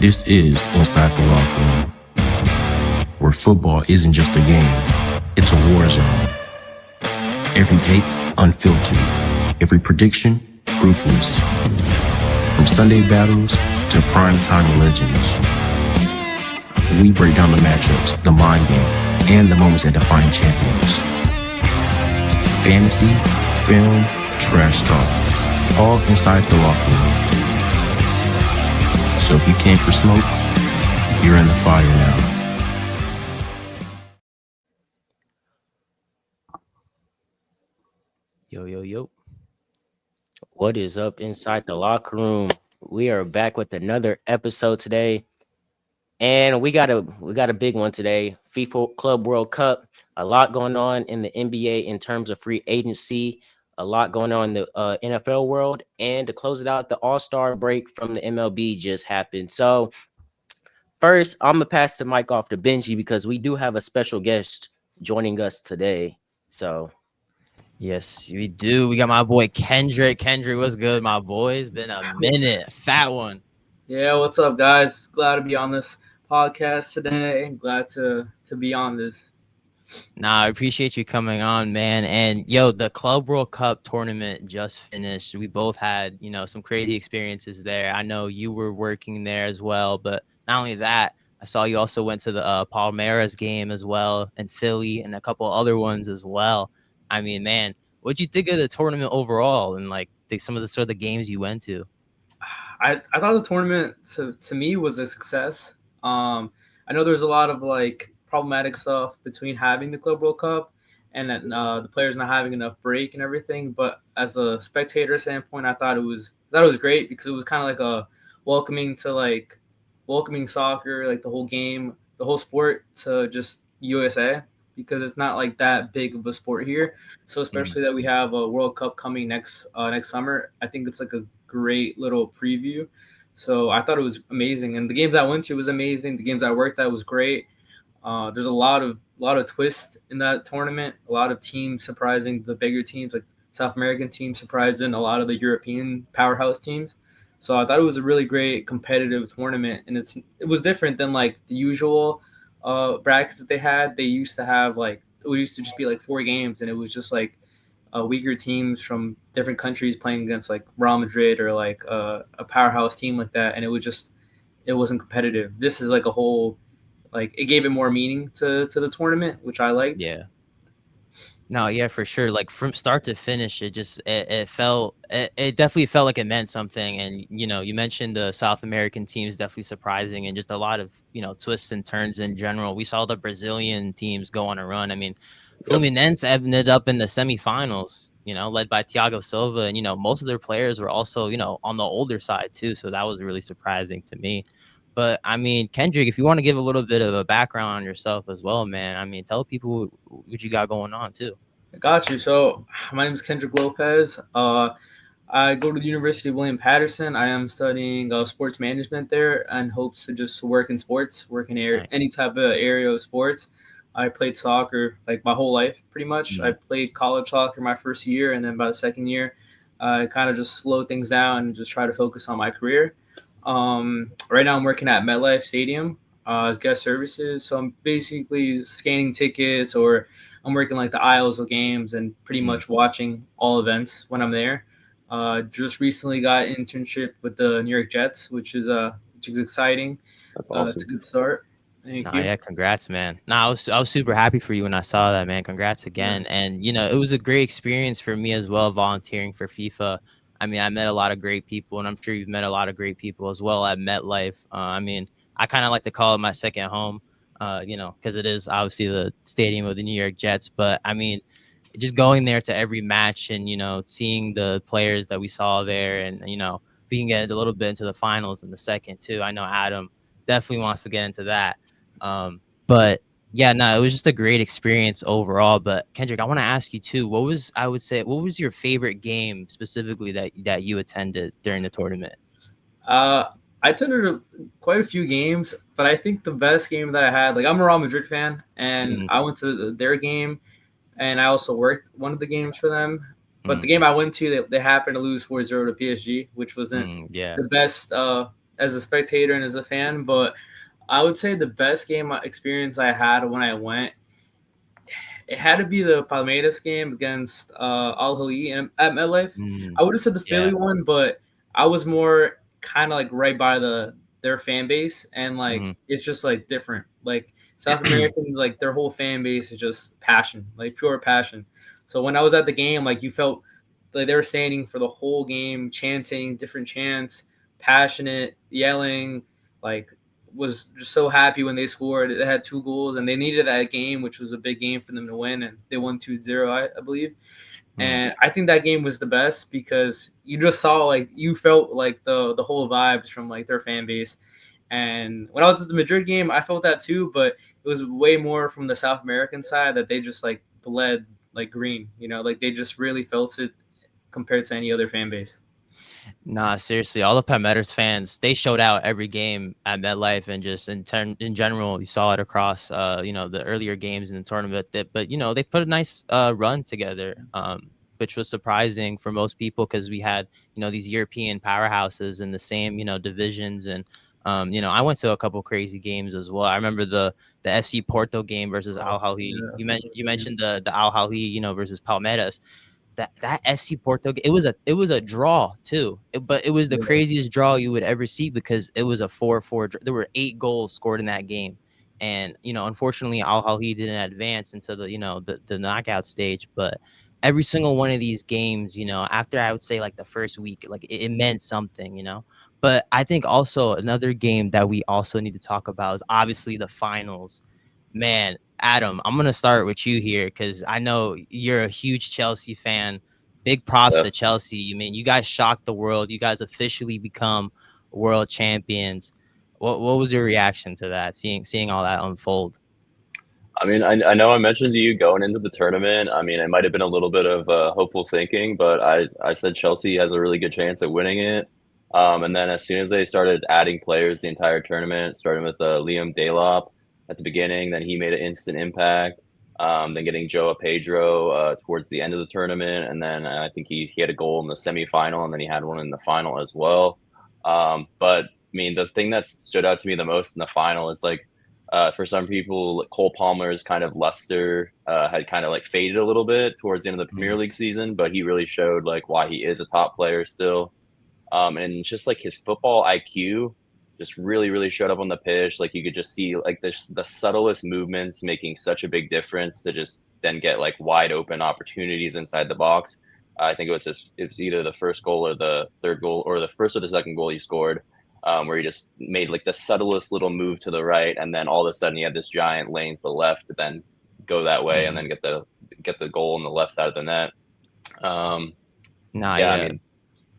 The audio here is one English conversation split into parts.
This is Inside the Locker Room, where football isn't just a game, it's a war zone. Every take, unfiltered. Every prediction, ruthless. From Sunday battles to primetime legends. We break down the matchups, the mind games, and the moments that define champions. Fantasy, film, trash talk, all inside the locker room. So if you came for smoke, you're in the fire now. Yo. What is up inside the locker room? We are back with another episode today. And we got a big one today. FIFA Club World Cup. A lot going on in the NBA in terms of free agency. A lot going on in the NFL world. And to close it out, the All-Star break from the MLB just happened. So first, I'm gonna pass the mic off to Benji because we do have a special guest joining us today. So yes, we do. We got my boy Kendrick. Kendrick, what's good, my boy? It's been a minute. Fat one. Yeah, what's up, guys? Glad to be on this podcast today. Glad to be on this. Nah, I appreciate you coming on, man. And yo, the Club World Cup tournament just finished. We both had, some crazy experiences there. I know you were working there as well, but not only that, I saw you also went to the Palmeiras game as well in Philly and a couple other ones as well. I mean, man, what'd you think of the tournament overall and like some of the sort of the games you went to? I thought the tournament to me was a success. I know there's a lot of like problematic stuff between having the Club World Cup and the players not having enough break and everything. But as a spectator standpoint, I thought it was great because it was kind of like a welcoming soccer, like the whole game, the whole sport to just USA because it's not like that big of a sport here. So especially that we have a World Cup coming next summer, I think it's like a great little preview. So I thought it was amazing, and the games I went to was amazing. The games I worked at was great. There's a lot of twists in that tournament. A lot of teams surprising the bigger teams, like South American teams surprising a lot of the European powerhouse teams. So I thought it was a really great competitive tournament, and it was different than like the usual brackets that they had. They used to have like it used to just be like 4 games, and it was just like weaker teams from different countries playing against like Real Madrid or like a powerhouse team like that, and it wasn't competitive. This is like a whole like it gave it more meaning to the tournament, which I liked. Yeah. No, yeah, for sure. Like from start to finish, it definitely felt like it meant something. And you mentioned the South American teams definitely surprising, and just a lot of twists and turns in general. We saw the Brazilian teams go on a run. I mean, Fluminense ended up in the semifinals, led by Thiago Silva, and most of their players were also on the older side too. So that was really surprising to me. But I mean, Kendrick, if you want to give a little bit of a background on yourself as well, man, I mean, tell people what you got going on too. I got you. So my name is Kendrick Lopez. I go to the University of William Patterson. I am studying sports management there and hopes to just work in sports, work in any type of area of sports. I played soccer like my whole life, pretty much. I played college soccer my first year, and then by the second year, I kind of just slowed things down and just try to focus on my career. Right now, I'm working at MetLife Stadium as guest services. So I'm basically scanning tickets, or I'm working like the aisles of games and pretty much watching all events when I'm there. Just recently got an internship with the New York Jets, which is exciting. That's awesome. It's a good start. Thank you. Yeah, congrats, man. I was super happy for you when I saw that, man. Congrats again. And it was a great experience for me as well, volunteering for FIFA. I mean, I met a lot of great people, and I'm sure you've met a lot of great people as well at MetLife. I mean, I kind of like to call it my second home, because it is obviously the stadium of the New York Jets. But I mean, just going there to every match and seeing the players that we saw there, and being get a little bit into the finals in the second too. I know Adam definitely wants to get into that. But yeah, no, it was just a great experience overall. But Kendrick, I want to ask you too, what was your favorite game specifically that you attended during the tournament? I attended quite a few games, but I think the best game that I had, like I'm a Real Madrid fan, and I went to their game, and I also worked one of the games for them. But the game I went to, they happened to lose 4-0 to PSG, which wasn't the best as a spectator and as a fan, but I would say the best game experience I had when I went, it had to be the Palmeiras game against Al Hilal at MetLife. Mm, I would have said the yeah. Philly one, but I was more kind of like right by their fan base, and like Mhm. it's just like different. Like South Americans, like their whole fan base is just passion, like pure passion. So when I was at the game, like you felt like they were standing for the whole game, chanting different chants, passionate, yelling, like was just so happy when they scored. They had 2 goals and they needed that game, which was a big game for them to win. And they won 2-0, I believe. Mhm. And I think that game was the best because you just saw like you felt like the whole vibes from like their fan base. And when I was at the Madrid game, I felt that too, but it was way more from the South American side that they just like bled like green, like they just really felt it compared to any other fan base. Nah, seriously, all the Palmeiras fans, they showed out every game at MetLife, and just in general, you saw it across the earlier games in the tournament. But they put a nice run together, which was surprising for most people because we had these European powerhouses in the same divisions. And I went to a couple crazy games as well. I remember the FC Porto game versus Al Hilal. Yeah. You mentioned the Al Hilal versus Palmeiras. That FC Porto, it was a draw too, but it was the Yeah. craziest draw you would ever see because it was a 4-4. There were 8 goals scored in that game, and unfortunately, Al Hilal didn't advance into the knockout stage. But every single one of these games, after I would say like the first week, like it meant something. But I think also another game that we also need to talk about is obviously the finals. Man, Adam, I'm gonna start with you here because I know you're a huge Chelsea fan. Big props Yeah. to Chelsea. I mean, you guys shocked the world. You guys officially become world champions. What was your reaction to that? Seeing all that unfold. I mean, I know I mentioned to you going into the tournament. I mean, it might have been a little bit of hopeful thinking, but I said Chelsea has a really good chance at winning it. And then as soon as they started adding players the entire tournament, starting with Liam Delop at the beginning, then he made an instant impact. Then getting Joao Pedro towards the end of the tournament, and then I think he had a goal in the semifinal, and then he had one in the final as well. But I mean, the thing that stood out to me the most in the final is like for some people, Cole Palmer's kind of luster had kind of like faded a little bit towards the end of the Premier Mhm. League season, but he really showed like why he is a top player still. And just like his football IQ just really, really showed up on the pitch. Like you could just see like the subtlest movements making such a big difference to just then get like wide open opportunities inside the box. I think it was either the first goal or the third goal or the first or the second goal he scored, where he just made like the subtlest little move to the right, and then all of a sudden he had this giant lane to the left to then go that way and Mhm. then get the goal on the left side of the net. Um, Nah, yeah, I yeah. mean,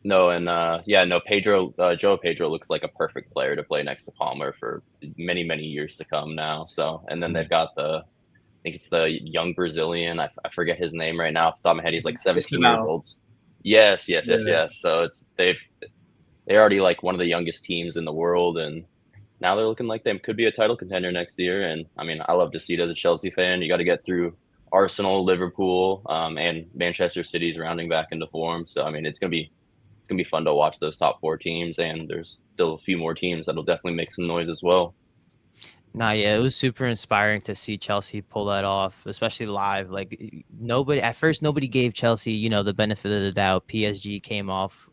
no, and no, Joe Pedro looks like a perfect player to play next to Palmer for many, many years to come now. So, and then they've Mhm. got I think it's the young Brazilian. I forget his name right now off the top of my head. He's like It's 17 years about old. Yes, yes, yes, yeah. yes. So they're already like one of the youngest teams in the world, and now they're looking like they could be a title contender next year. And I mean, I love to see it as a Chelsea fan. You got to get through Arsenal, Liverpool, and Manchester City's rounding back into form. So I mean, it's gonna be fun to watch those top 4 teams, and there's still a few more teams that'll definitely make some noise as well. Nah, yeah, it was super inspiring to see Chelsea pull that off, especially live. Like nobody at first, nobody gave Chelsea, the benefit of the doubt. PSG came off,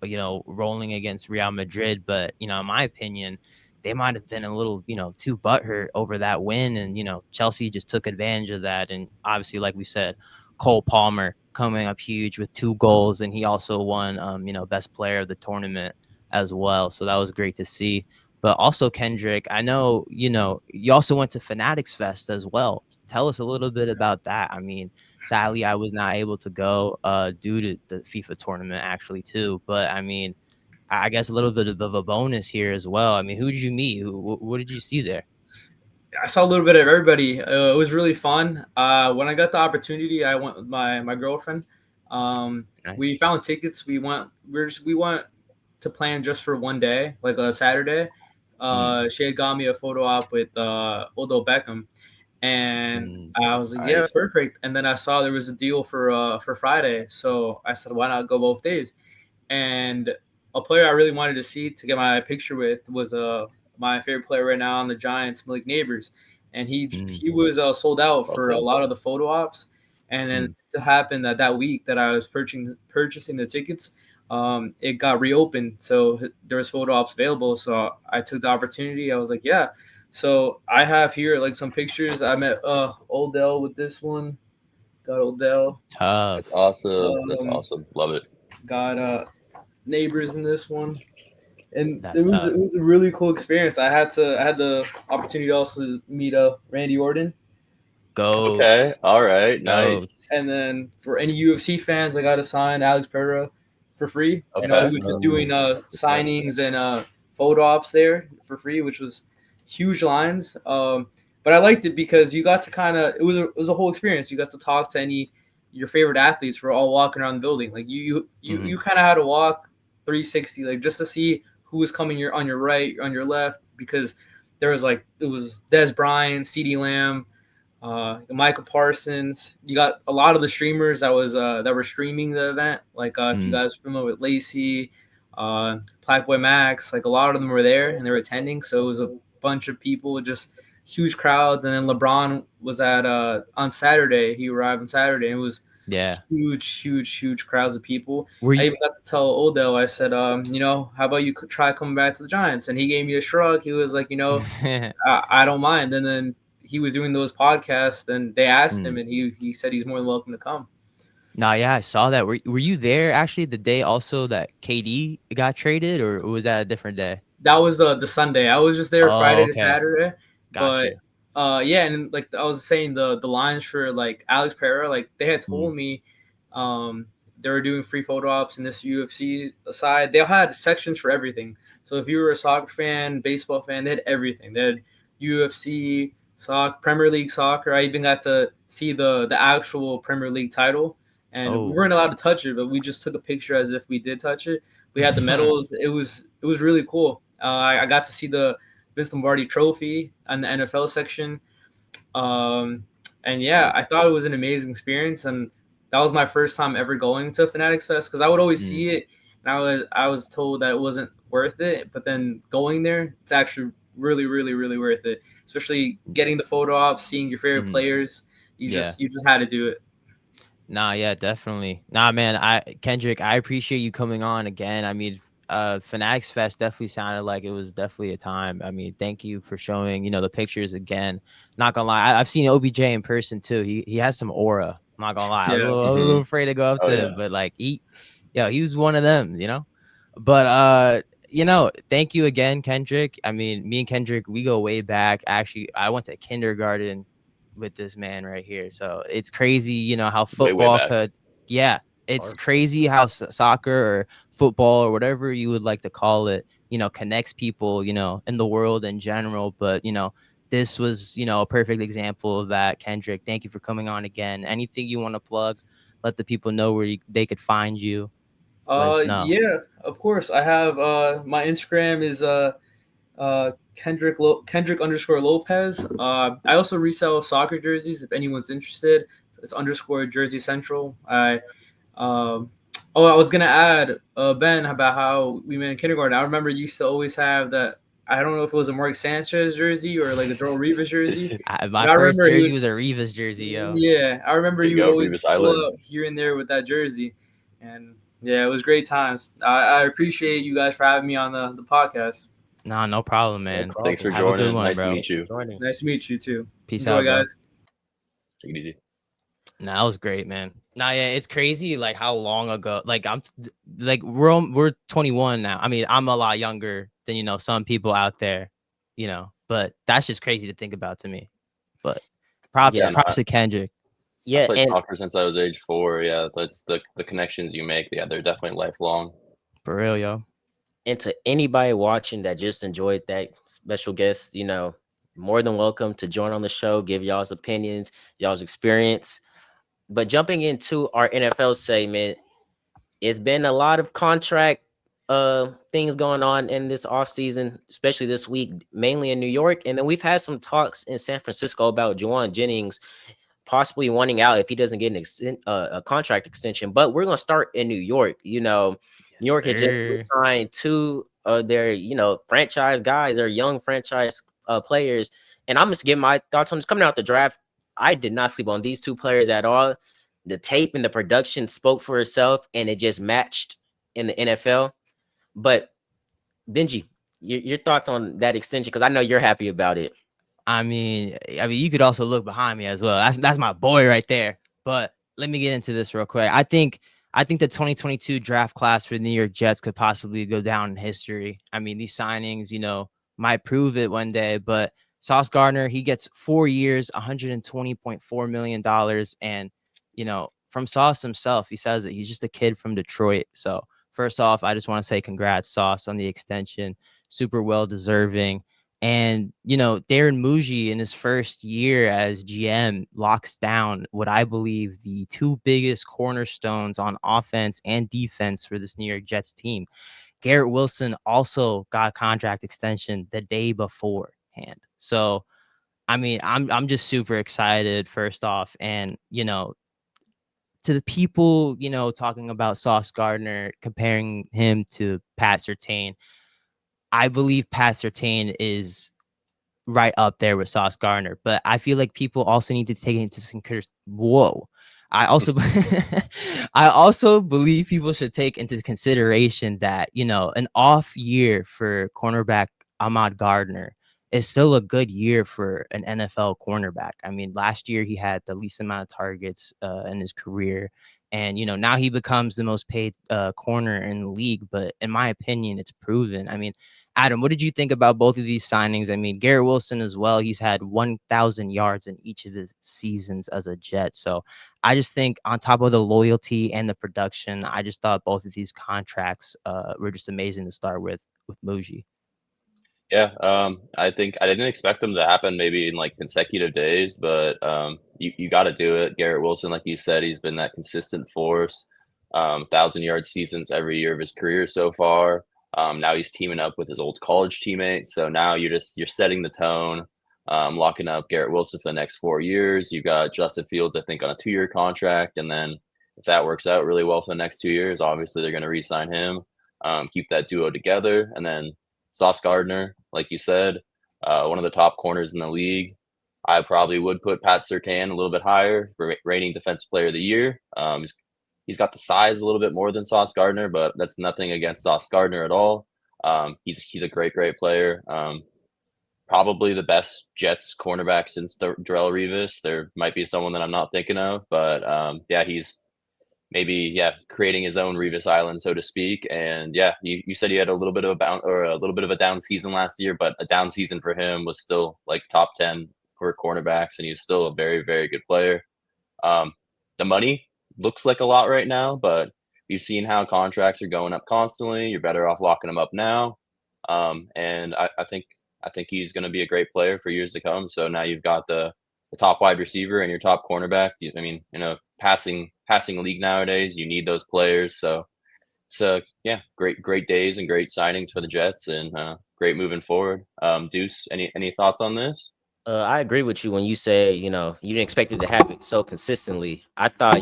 rolling against Real Madrid, but in my opinion, they might have been a little, too butthurt over that win, and Chelsea just took advantage of that. And obviously, like we said, Cole Palmer coming up huge with 2 goals, and he also won, best player of the tournament as well. So that was great to see. But also, Kendrick, I know, you also went to Fanatics Fest as well. Tell us a little bit about that. I mean, sadly, I was not able to go due to the FIFA tournament, actually, too. But I mean, I guess a little bit of a bonus here as well. I mean, who did you meet? What did you see there? I saw a little bit of everybody. It was really fun. When I got the opportunity, I went with my girlfriend. Nice. We found tickets. We went to plan just for one day, like a Saturday. Mm, She had got me a photo op with Odell Beckham, and mm, I was like, yeah, Nice. perfect. And then I saw there was a deal for Friday, so I said, why not go both days? And a player I really wanted to see to get my picture with was my favorite player right now on the Giants, Malik Neighbors, and he was sold out for a Okay. lot of the photo ops. And then to happen that week that I was purchasing the tickets, it got reopened, so there was photo ops available. So I took the opportunity. I was like, yeah. So I have here like some pictures. I met Odell with this one. Got Odell. Tough. That's awesome. That's Um, awesome. Love it. got Neighbors in this one, and That's tough. it was a really cool experience. I had the opportunity to also meet Randy Orton, Okay. Goat. All right. Nice. Goat. and then for any UFC fans, I got to sign Alex Pereira for free. You know, he Okay. was just doing signings and photo ops there for free, which was huge lines. But I liked it because you got to kind of it was a whole experience. You got to talk to any your favorite athletes who were all walking around the building. Like you kind of had to walk 360, like just to see who was coming on your right, on your left, because there was like it was Des Bryant, CeeDee Lamb, Michael Parsons. You got a lot of the streamers that were streaming the event. Like if you guys are familiar with Lacey, Blackboy Max, like a lot of them were there and they were attending. So it was a bunch of people, just huge crowds. And then LeBron was at on Saturday. He arrived on Saturday, and it was Yeah. huge crowds of people. Were I you even got to tell Odell, I said, you know, how about you try coming back to the Giants? And he gave me a shrug. He was like, you know, I don't mind. And then he was doing those podcasts, and they asked him, and he said he's more than welcome to come. Nah, yeah, I saw that. Were you there actually the day also that KD got traded, or was that a different day? That was the Sunday. I was just there Friday to Okay. Saturday. Got But you. yeah, and like I was saying, the lines for like Alex Pereira, like they had told me they were doing free photo ops in this UFC side. They had sections for everything. So if you were a soccer fan, baseball fan, they had everything. They had UFC, soccer, Premier League soccer. I even got to see the actual Premier League title, and we Oh. weren't allowed to touch it, but we just took a picture as if we did touch it. We had the medals. It was really cool. I got to see the Vince Lombardi Trophy on the NFL section. And yeah, I thought it was an amazing experience, and that was my first time ever going to Fanatics Fest, because I would always see it, and I was told that it wasn't worth it, but then going there, it's actually really worth it, especially getting the photo ops, seeing your favorite players. You just had to do it. Nah, yeah, definitely. Nah, man, Kendrick, I appreciate you coming on again. I mean, Fanatics Fest definitely sounded like it was definitely a time. I mean, thank you for showing, the pictures again. Not gonna lie, I've seen OBJ in person too. He has some aura. I'm not gonna lie. I was Yeah. a little afraid to go up Oh, to yeah. him, but like he was one of them, But thank you again, Kendrick. I mean, me and Kendrick, we go way back. Actually, I went to kindergarten with this man right here. So it's crazy, how Way football back. could, it's crazy how soccer or football or whatever you would like to call it, connects people, in the world in general. But, this was, a perfect example of that. Kendrick, thank you for coming on again. Anything you want to plug, let the people know where they could find you. Let us know. Yeah, of course. I have my Instagram is Kendrick underscore Lopez. I also resell soccer jerseys if anyone's interested. It's underscore Jersey Central. Um, oh, I was gonna add Ben about how we met in kindergarten. I remember you used to always have that. I don't know if it was a Mark Sanchez jersey or like a Darrell Rivas jersey. My But I first remember jersey was a Rivas jersey, yo. Yeah, I remember There you you would go, always Revis Island. pull out here and there with that jersey, and yeah, it was great times. I appreciate you guys for having me on the podcast. Nah, no problem, man. Thanks for Have a good joining. one, Nice to bro. meet you. Nice to meet you too. Peace Enjoy, out, bro. guys. Take it easy. Nah, that was great, man. Nah, yeah, it's crazy, like how long ago. Like we're 21 now. I mean, I'm a lot younger than some people out there, But that's just crazy to think about to me. But props to Kendrick. Yeah, I played and soccer since I was age 4. Yeah, that's the connections you make. Yeah, they're definitely lifelong. For real, yo. and to anybody watching that just enjoyed that special guest, more than welcome to join on the show, give y'all's opinions, y'all's experience. But jumping into our NFL segment, it's been a lot of contract things going on in this offseason, especially this week, mainly in New York. And then we've had some talks in San Francisco about Juwan Jennings possibly wanting out if he doesn't get a contract extension. But we're going to start in New York. New York had just sir. signed two of their, franchise guys or young franchise players. And I'm just giving my thoughts on this coming out the draft. I did not sleep on these two players at all. The tape and the production spoke for itself, and it just matched in the NFL. But Benji, your thoughts on that extension? Because I know you're happy about it. I mean, you could also look behind me as well. That's my boy right there. But let me get into this real quick. I think the 2022 draft class for the New York Jets could possibly go down in history. I mean, these signings, might prove it one day. But Sauce Gardner, he gets 4 years, $120.4 million. And, from Sauce himself, he says that he's just a kid from Detroit. So first off, I just want to say congrats, Sauce, on the extension. Super well deserving. And, Darren Muji in his first year as GM locks down what I believe the two biggest cornerstones on offense and defense for this New York Jets team. Garrett Wilson also got a contract extension the day beforehand. So, I mean, I'm just super excited first off. And, to the people, talking about Sauce Gardner, comparing him to Pat Surtain, I believe Pat Surtain is right up there with Sauce Gardner, but I feel like people also need to take into consideration. Whoa. I also I also believe people should take into consideration that, an off year for cornerback Ahmad Gardner is still a good year for an NFL cornerback. I mean, last year he had the least amount of targets in his career. And, now he becomes the most paid corner in the league. But in my opinion, it's proven. I mean, Adam, what did you think about both of these signings? I mean, Garrett Wilson as well. He's had 1,000 yards in each of his seasons as a Jet. So I just think on top of the loyalty and the production, I just thought both of these contracts were just amazing to start with Muji. Yeah, I think I didn't expect them to happen maybe in like consecutive days, but you got to do it. Garrett Wilson, like you said, he's been that consistent force. 1,000-yard seasons every year of his career so far. Now he's teaming up with his old college teammates, so now you're setting the tone, locking up Garrett Wilson for the next 4 years. You've got Justin Fields, I think, on a 2-year contract, and then if that works out really well for the next 2 years, obviously they're going to re-sign him, keep that duo together, and then Sauce Gardner, like you said, one of the top corners in the league. I probably would put Pat Surtain a little bit higher, reigning Defensive Player of the Year. He's got the size a little bit more than Sauce Gardner, but that's nothing against Sauce Gardner at all. He's a great player. Probably the best Jets cornerback since Darrelle Revis. There might be someone that I'm not thinking of, but yeah, he's maybe creating his own Revis Island, so to speak. And yeah, you said he had a little bit of a down season last year, but a down season for him was still like top 10 for cornerbacks, and he's still a very, very good player. The money looks like a lot right now, but you've seen how contracts are going up constantly. You're better off locking them up now. And I think he's going to be a great player for years to come. So now you've got the top wide receiver and your top cornerback. I mean, passing league nowadays, you need those players. So it's great days and great signings for the Jets, and great moving forward. Deuce, any thoughts on this? I agree with you when you say, you didn't expect it to happen so consistently. I thought,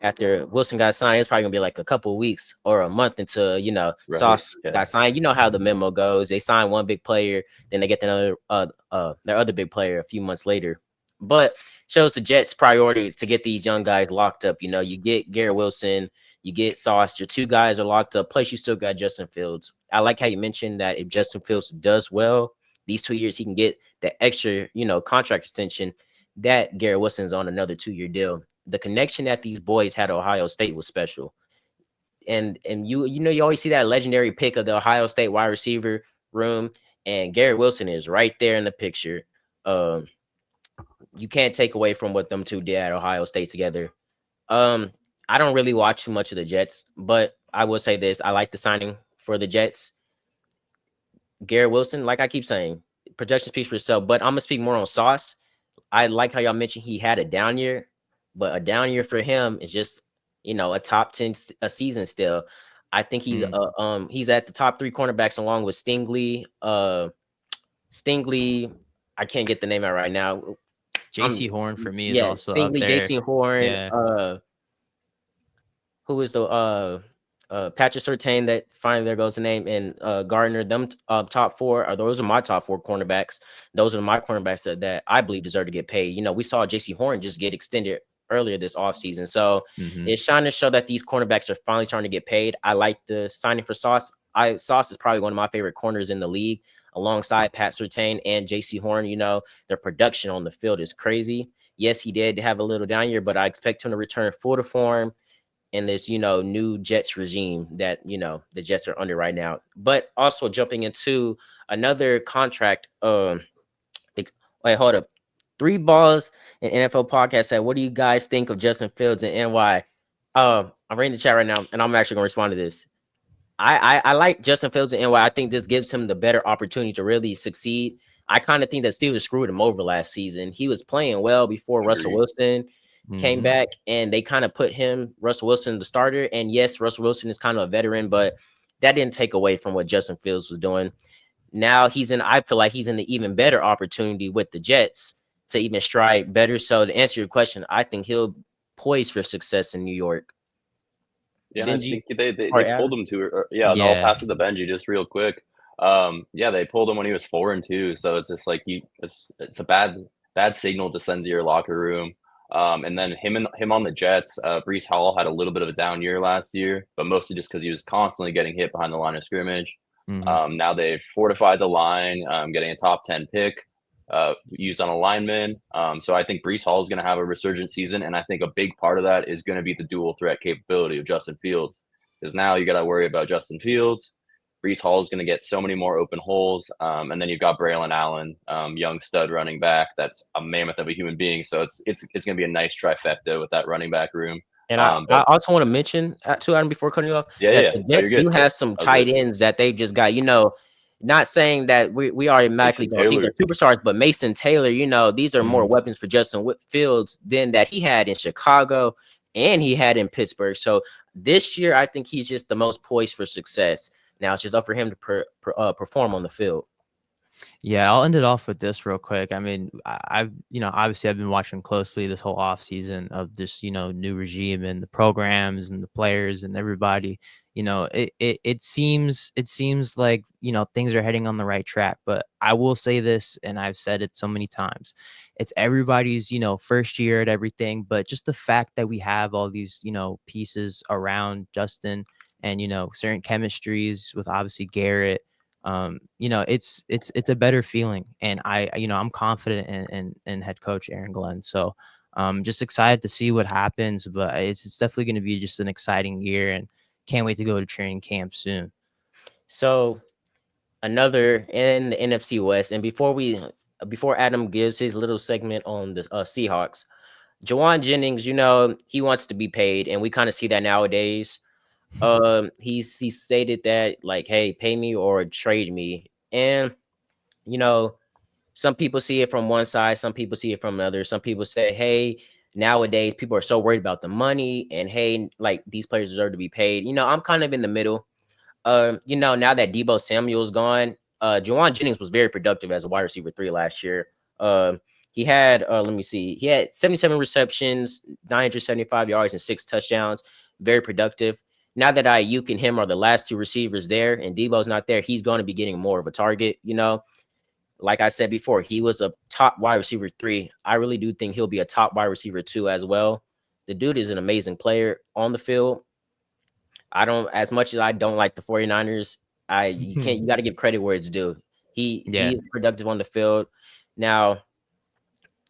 after Wilson got signed, it's probably gonna be like a couple of weeks or a month until, Right, Sauce yeah. got signed. You know how the memo goes. They sign one big player, then they get their other big player a few months later. But shows the Jets' priority to get these young guys locked up. You get Garrett Wilson, you get Sauce, your two guys are locked up. Plus, you still got Justin Fields. I like how you mentioned that if Justin Fields does well, these 2 years he can get the extra, contract extension. That Garrett Wilson's on another 2-year deal. The connection that these boys had at Ohio State was special. And you always see that legendary pick of the Ohio State wide receiver room, and Garrett Wilson is right there in the picture. You can't take away from what them two did at Ohio State together. I don't really watch too much of the Jets, but I will say this: I like the signing for the Jets. Garrett Wilson, like I keep saying, projection speaks for itself. But I'm gonna speak more on Sauce. I like how y'all mentioned he had a down year, but a down year for him is just a top 10 a season still. I think he's at the top 3 cornerbacks along with Stingley. I can't get the name out right now. JC Horn for me is also Stingley, up there. JC Horn. Yeah. Who is the Patrick Surtain, that finally there goes the name, and Gardner. Them top four are those are my top four cornerbacks. Those are my cornerbacks that I believe deserve to get paid. You know, we saw J.C. Horn just get extended earlier this offseason. So it's trying to show that these cornerbacks are finally trying to get paid. I like the signing for Sauce. Sauce is probably one of my favorite corners in the league, alongside Pat Surtain and J.C. Horn. You know, their production on the field is crazy. Yes, he did have a little down year, but I expect him to return full to form in this, you know, new Jets regime that, you know, the Jets are under right now. But also jumping into another contract. Wait, hold up. Three Balls and NFL podcast said, what do you guys think of Justin Fields and NY? I'm reading the chat right now, and I'm actually going to respond to this. I like Justin Fields and NY. I think this gives him the better opportunity to really succeed. I kind of think that Steelers screwed him over last season. He was playing well before Russell Wilson came back, and they kind of put Russell Wilson, the starter. And yes, Russell Wilson is kind of a veteran, but that didn't take away from what Justin Fields was doing. Now I feel like he's in the even better opportunity with the Jets to even stride better. So to answer your question, I think he'll poise for success in New York. Yeah, Benji, I think they or pulled Adam? him to. Yeah, no, I'll pass it to Benji just real quick. Yeah, they pulled him when he was 4-2, so it's just like it's a bad signal to send to your locker room. And then him on the Jets. Breece Hall had a little bit of a down year last year, but mostly just because he was constantly getting hit behind the line of scrimmage. Now they've fortified the line, getting a top 10 pick. Used on a lineman. So I think Breece Hall is going to have a resurgent season, and I think a big part of that is going to be the dual threat capability of Justin Fields. Because now you got to worry about Justin Fields. Breece Hall is going to get so many more open holes, and then you've got Braylon Allen, young stud running back. That's a mammoth of a human being. So it's going to be a nice trifecta with that running back room. And I also want to mention too, Adam, before cutting you off, that the Jets do have some tight ends that they just got. You know, not saying that we are automatically going to think they're superstars, but Mason Taylor, you know, these are more weapons for Justin Fields than that he had in Chicago and he had in Pittsburgh. So this year, I think he's just the most poised for success. Now it's just up for him to perform on the field. Yeah, I'll end it off with this real quick. I mean, I've obviously I've been watching closely this whole off season of this, new regime and the programs and the players and everybody. It seems like, things are heading on the right track. But I will say this, and I've said it so many times, it's everybody's, first year at everything. But just the fact that we have all these, pieces around Justin and, certain chemistries with obviously Garrett. It's a better feeling, and I'm confident in head coach Aaron Glenn. So just excited to see what happens, but it's definitely going to be just an exciting year, and can't wait to go to training camp soon. So another in the NFC West, and before Adam gives his little segment on the Seahawks, Juwan Jennings, he wants to be paid, and we kind of see that nowadays. He stated that, like, hey, pay me or trade me. And some people see it from one side, some people see it from another. Some people say, hey, nowadays people are so worried about the money, and hey, like, these players deserve to be paid. I'm kind of in the middle. Now that Deebo Samuel's gone, Juwan Jennings was very productive as a wide receiver 3 last year. He had he had 77 receptions, 975 yards, and 6 touchdowns. Very productive. Now that Ayuk and him are the last 2 receivers there, and Debo's not there, he's going to be getting more of a target. Like I said before, he was a top wide receiver 3. I really do think he'll be a top wide receiver 2 as well. The dude is an amazing player on the field. As much as I don't like the 49ers, you got to give credit where it's due. He is productive on the field. Now,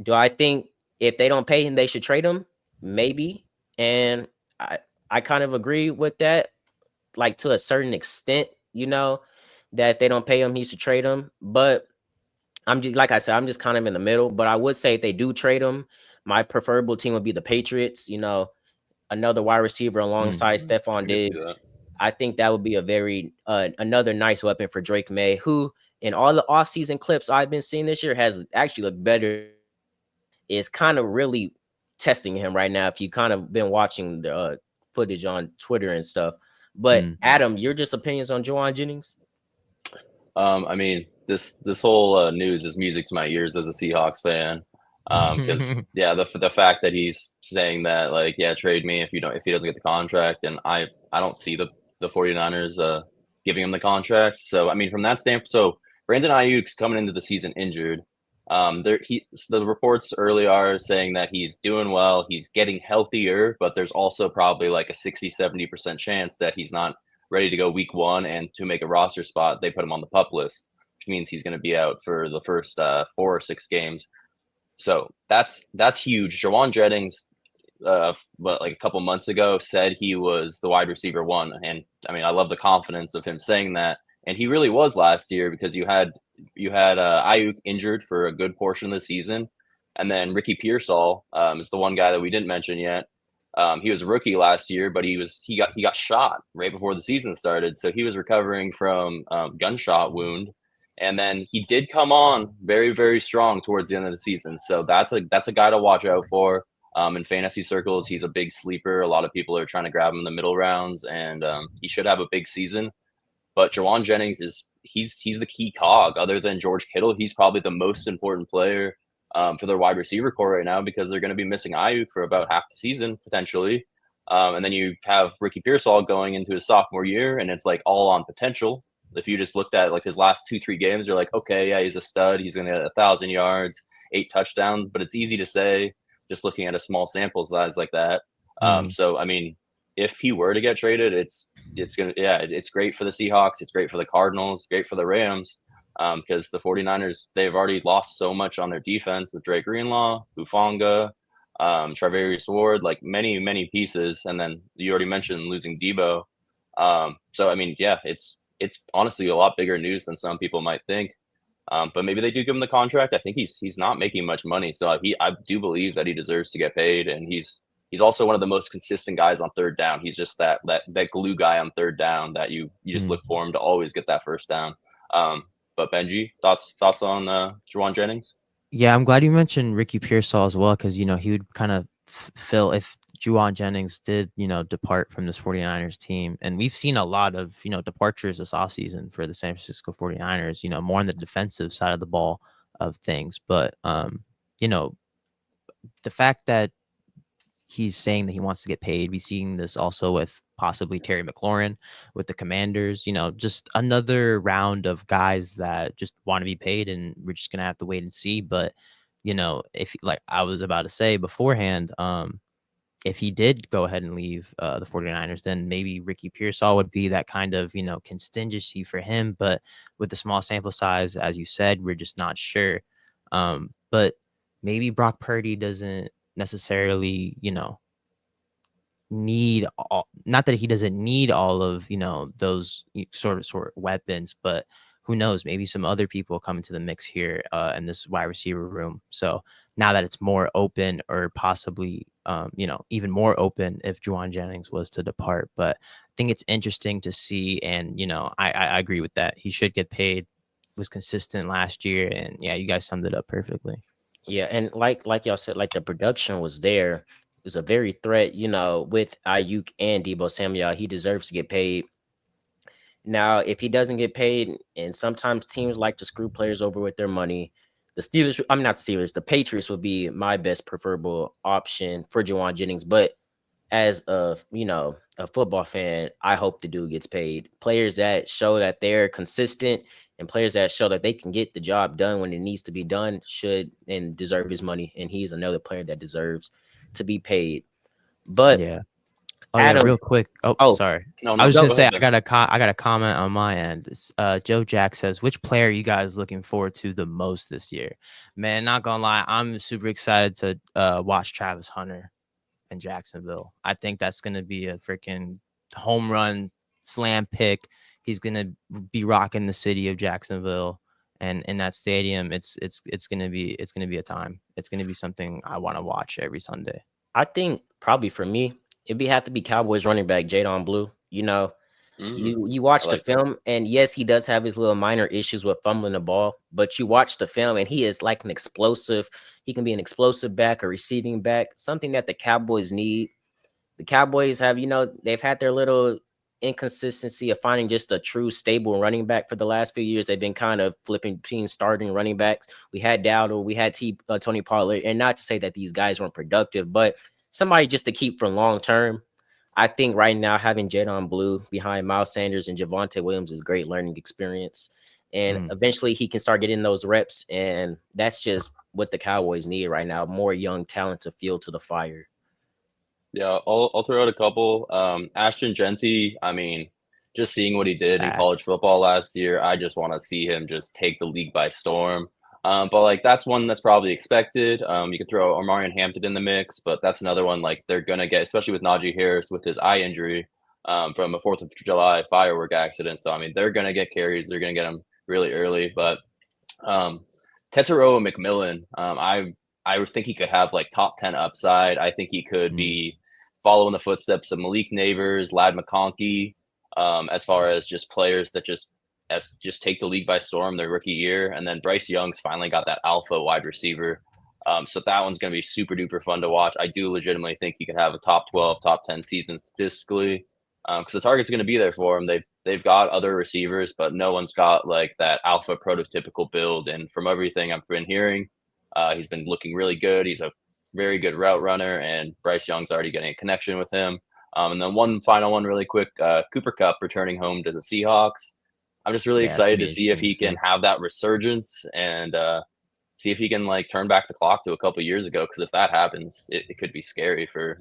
do I think if they don't pay him, they should trade him? Maybe. And I kind of agree with that, like, to a certain extent, that if they don't pay him, he should trade him. But I'm just, like I said, I'm just kind of in the middle. But I would say if they do trade him, my preferable team would be the Patriots. Another wide receiver alongside Stephon Diggs. I think that would be a very another nice weapon for Drake May, who in all the offseason clips I've been seeing this year has actually looked better. Is kind of really testing him right now. If you kind of been watching the footage on Twitter and stuff. But Adam, your just opinions on Juwan Jennings? I mean, this whole news is music to my ears as a Seahawks fan. Because the fact that he's saying that, like, yeah, trade me if he doesn't get the contract, and I don't see the the 49ers giving him the contract. So, I mean, from that standpoint, so Brandon Ayuk's coming into the season injured. The reports early are saying that he's doing well. He's getting healthier, but there's also probably like a 60-70% chance that he's not ready to go week 1. And to make a roster spot, they put him on the PUP list, which means he's going to be out for the first 4 or 6 games. So that's huge. Jawan Jennings, like a couple months ago, said he was the wide receiver 1, and I mean, I love the confidence of him saying that, and he really was last year because you had Ayuk injured for a good portion of the season, and then Ricky Pearsall is the one guy that we didn't mention yet. He was a rookie last year, but he got shot right before the season started, so he was recovering from gunshot wound. And then he did come on very, very strong towards the end of the season. So that's a guy to watch out for. In fantasy circles, he's a big sleeper. A lot of people are trying to grab him in the middle rounds, and he should have a big season. But Jawan Jennings he's the key cog. Other than George Kittle, he's probably the most important player for their wide receiver core right now, because they're going to be missing Ayuk for about half the season potentially. And then you have Ricky Pearsall going into his sophomore year, and it's like all on potential. If you just looked at like his last 2-3 games, you're like, okay, yeah, he's a stud. He's going to get 1,000 yards, 8 touchdowns. But it's easy to say just looking at a small sample size like that. So, I mean, if he were to get traded, it's great for the Seahawks. It's great for the Cardinals, great for the Rams, because the 49ers, they've already lost so much on their defense with Drake Greenlaw, Hufanga, Charvarius Ward, like many pieces. And then you already mentioned losing Debo. So, I mean, yeah, it's honestly a lot bigger news than some people might think. But maybe they do give him the contract. I think he's not making much money, so I do believe that he deserves to get paid, and he's also one of the most consistent guys on third down. He's just that glue guy on third down that you just look for him to always get that first down. But Benji, thoughts on Jawan Jennings? Yeah, I'm glad you mentioned Ricky Pearsall as well, because, he would kind of fill if Jawan Jennings did, depart from this 49ers team. And we've seen a lot of, departures this offseason for the San Francisco 49ers, more on the defensive side of the ball of things. But, the fact that he's saying that he wants to get paid, we've seen this also with possibly Terry McLaurin with the Commanders, just another round of guys that just want to be paid, and we're just going to have to wait and see. But, if, like I was about to say beforehand, if he did go ahead and leave the 49ers, then maybe Ricky Pearsall would be that kind of, contingency for him. But with the small sample size, as you said, we're just not sure. But maybe Brock Purdy doesn't necessarily, need all, not that he doesn't need all of, those sort of weapons, but who knows, maybe some other people come into the mix here in this wide receiver room. So now that it's more open, or possibly, even more open if Jawan Jennings was to depart. But I think it's interesting to see. And, I agree with that. He should get paid, was consistent last year. And yeah, you guys summed it up perfectly. Yeah, and like y'all said, like the production was there. It was a very threat, with Ayuk and Debo Samuel. He deserves to get paid. Now, if he doesn't get paid, and sometimes teams like to screw players over with their money, the Steelers, I'm not the Steelers, the Patriots would be my best preferable option for Jawan Jennings. But as a football fan, I hope the dude gets paid. Players that show that they're consistent, and players that show that they can get the job done when it needs to be done should and deserve his money. And he's another player that deserves to be paid. But yeah. Oh, Adam, yeah, real quick. Oh. Sorry. No, I was go gonna say ahead, I got a comment on my end. Joe Jack says, which player are you guys looking forward to the most this year? Man, not gonna lie, I'm super excited to watch Travis Hunter in Jacksonville. I think that's gonna be a freaking home run slam pick. He's gonna be rocking the city of Jacksonville, and in that stadium, it's gonna be a time. It's gonna be something I want to watch every Sunday. I think probably for me, have to be Cowboys running back Jadon Blue. You watch the film, and yes, he does have his little minor issues with fumbling the ball, but you watch the film, and he is like an explosive. He can be an explosive back, a receiving back, something that the Cowboys need. The Cowboys have, they've had their little inconsistency of finding just a true stable running back for the last few years. They've been kind of flipping between starting running backs. We had Dowdle, we had Tony Pollard, and not to say that these guys weren't productive, but somebody just to keep for long term. I think right now having Jadon Blue behind Miles Sanders and Javonte Williams is great learning experience. And eventually he can start getting those reps. And that's just what the Cowboys need right now. More young talent to fuel to the fire. Yeah, I'll throw out a couple. Ashton Genty, I mean, just seeing what he did in college Facts. football last year, I just want to see him just take the league by storm. But like that's one that's probably expected. You could throw Omarion Hampton in the mix, but that's another one like they're gonna get, especially with Najee Harris with his eye injury from a Fourth of July firework accident. So I mean, they're gonna get carries. They're gonna get them really early. But Tetairoa McMillan, I think he could have like top 10 upside. I think he could be following the footsteps of Malik Neighbors, Lad McConkey, as far as just players that just take the league by storm their rookie year. And then Bryce Young's finally got that alpha wide receiver. So that one's going to be super duper fun to watch. I do legitimately think he could have a top 12, top 10 season statistically because the target's going to be there for him. They've got other receivers, but no one's got like that alpha prototypical build. And from everything I've been hearing, he's been looking really good. He's a very good route runner, and Bryce Young's already getting a connection with him. And then one final one really quick, Cooper Kupp returning home to the Seahawks. I'm just really excited to see if he can have that resurgence and see if he can like turn back the clock to a couple years ago. Because if that happens, it could be scary for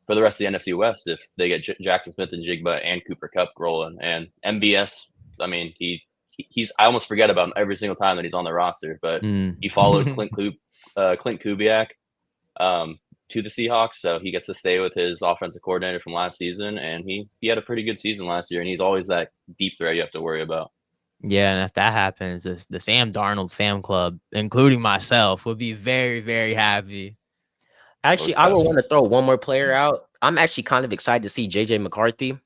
the rest of the NFC West if they get Jackson Smith and Jigba and Cooper Kupp rolling. And MVS, I mean, he's I almost forget about him every single time that he's on the roster, but he followed Clint Kubiak to the Seahawks, so he gets to stay with his offensive coordinator from last season, and he had a pretty good season last year, and he's always that deep threat you have to worry about. Yeah, and if that happens, the Sam Darnold fan club, including myself, would be very, very happy. Actually, I would want to throw one more player out. I'm actually kind of excited to see JJ McCarthy.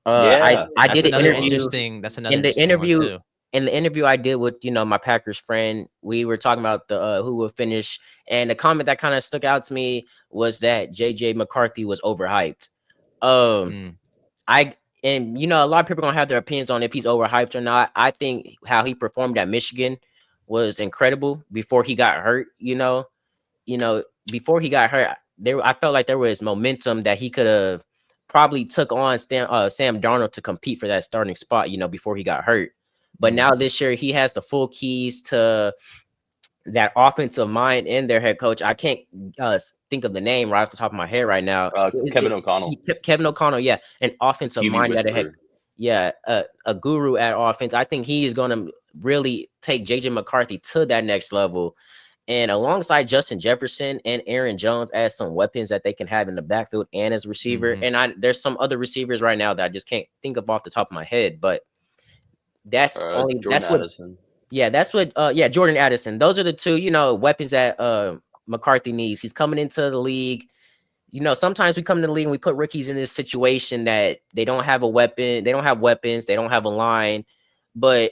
Yeah, I did an interview. That's another interesting one too. In the interview I did with my Packers friend, we were talking about the who would finish, and the comment that kind of stuck out to me was that JJ McCarthy was overhyped. And a lot of people are gonna have their opinions on if he's overhyped or not. I think how he performed at Michigan was incredible before he got hurt. Before he got hurt, I felt like there was momentum that he could have probably took on Sam Darnold to compete for that starting spot. Before he got hurt. But now this year he has the full keys to that offensive mind in their head coach. I can't think of the name right off the top of my head right now. Kevin O'Connell. Kevin O'Connell, yeah, an offensive mind at a head. Yeah, a guru at offense. I think he is going to really take JJ McCarthy to that next level. And alongside Justin Jefferson and Aaron Jones as some weapons that they can have in the backfield and as receiver. And there's some other receivers right now that I just can't think of off the top of my head, but Jordan Addison. Those are the two, weapons that McCarthy needs. He's coming into the league. Sometimes we come to the league and we put rookies in this situation that they don't have a weapon, they don't have weapons, they don't have a line, but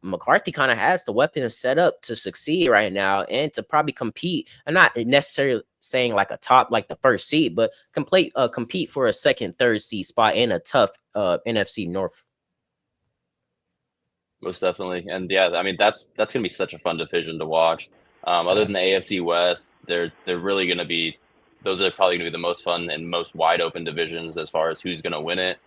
McCarthy kind of has the weapons set up to succeed right now and to probably compete. I'm not necessarily saying like a top, like the first seed, but compete for a second, third seed spot in a tough NFC North. Most definitely. And yeah, I mean, that's going to be such a fun division to watch. Other than the AFC West, they're really going to be, those are probably going to be the most fun and most wide open divisions as far as who's going to win it.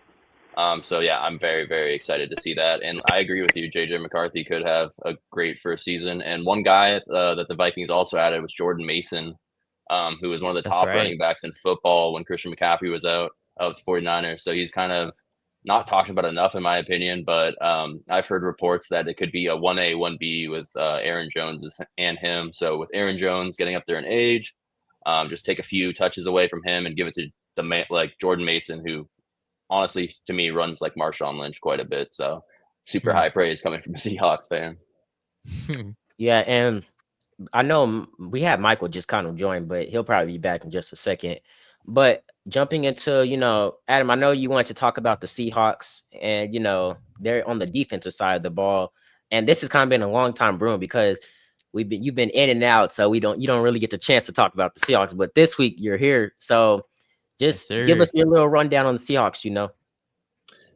So yeah, I'm very, very excited to see that. And I agree with you. JJ McCarthy could have a great first season. And one guy that the Vikings also added was Jordan Mason, who was one of the top running backs in football when Christian McCaffrey was out of the 49ers. So he's kind of not talked about enough, in my opinion, but I've heard reports that it could be a 1A, 1B with Aaron Jones and him. So with Aaron Jones getting up there in age, just take a few touches away from him and give it to Jordan Mason, who honestly, to me, runs like Marshawn Lynch quite a bit. So super high praise coming from a Seahawks fan. Yeah, and I know we had Michael just kind of join, but he'll probably be back in just a second. But jumping into, Adam, I know you wanted to talk about the Seahawks and, they're on the defensive side of the ball. And this has kind of been a long time brewing because you've been in and out. So you don't really get the chance to talk about the Seahawks, but this week you're here. So just give us your little rundown on the Seahawks,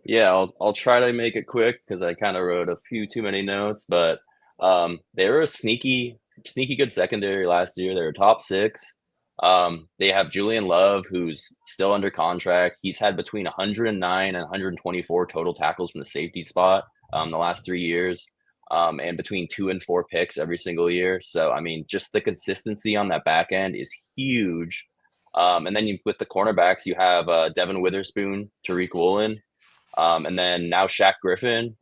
Yeah, I'll try to make it quick because I kind of wrote a few too many notes, but they were a sneaky good secondary last year. They were top 6. They have Julian Love, who's still under contract. He's had between 109 and 124 total tackles from the safety spot the last 3 years, and between 2 and 4 picks every single year. So, I mean, just the consistency on that back end is huge. And then with the cornerbacks, you have Devin Witherspoon, Tariq Woolen, and then now Shaq Griffin,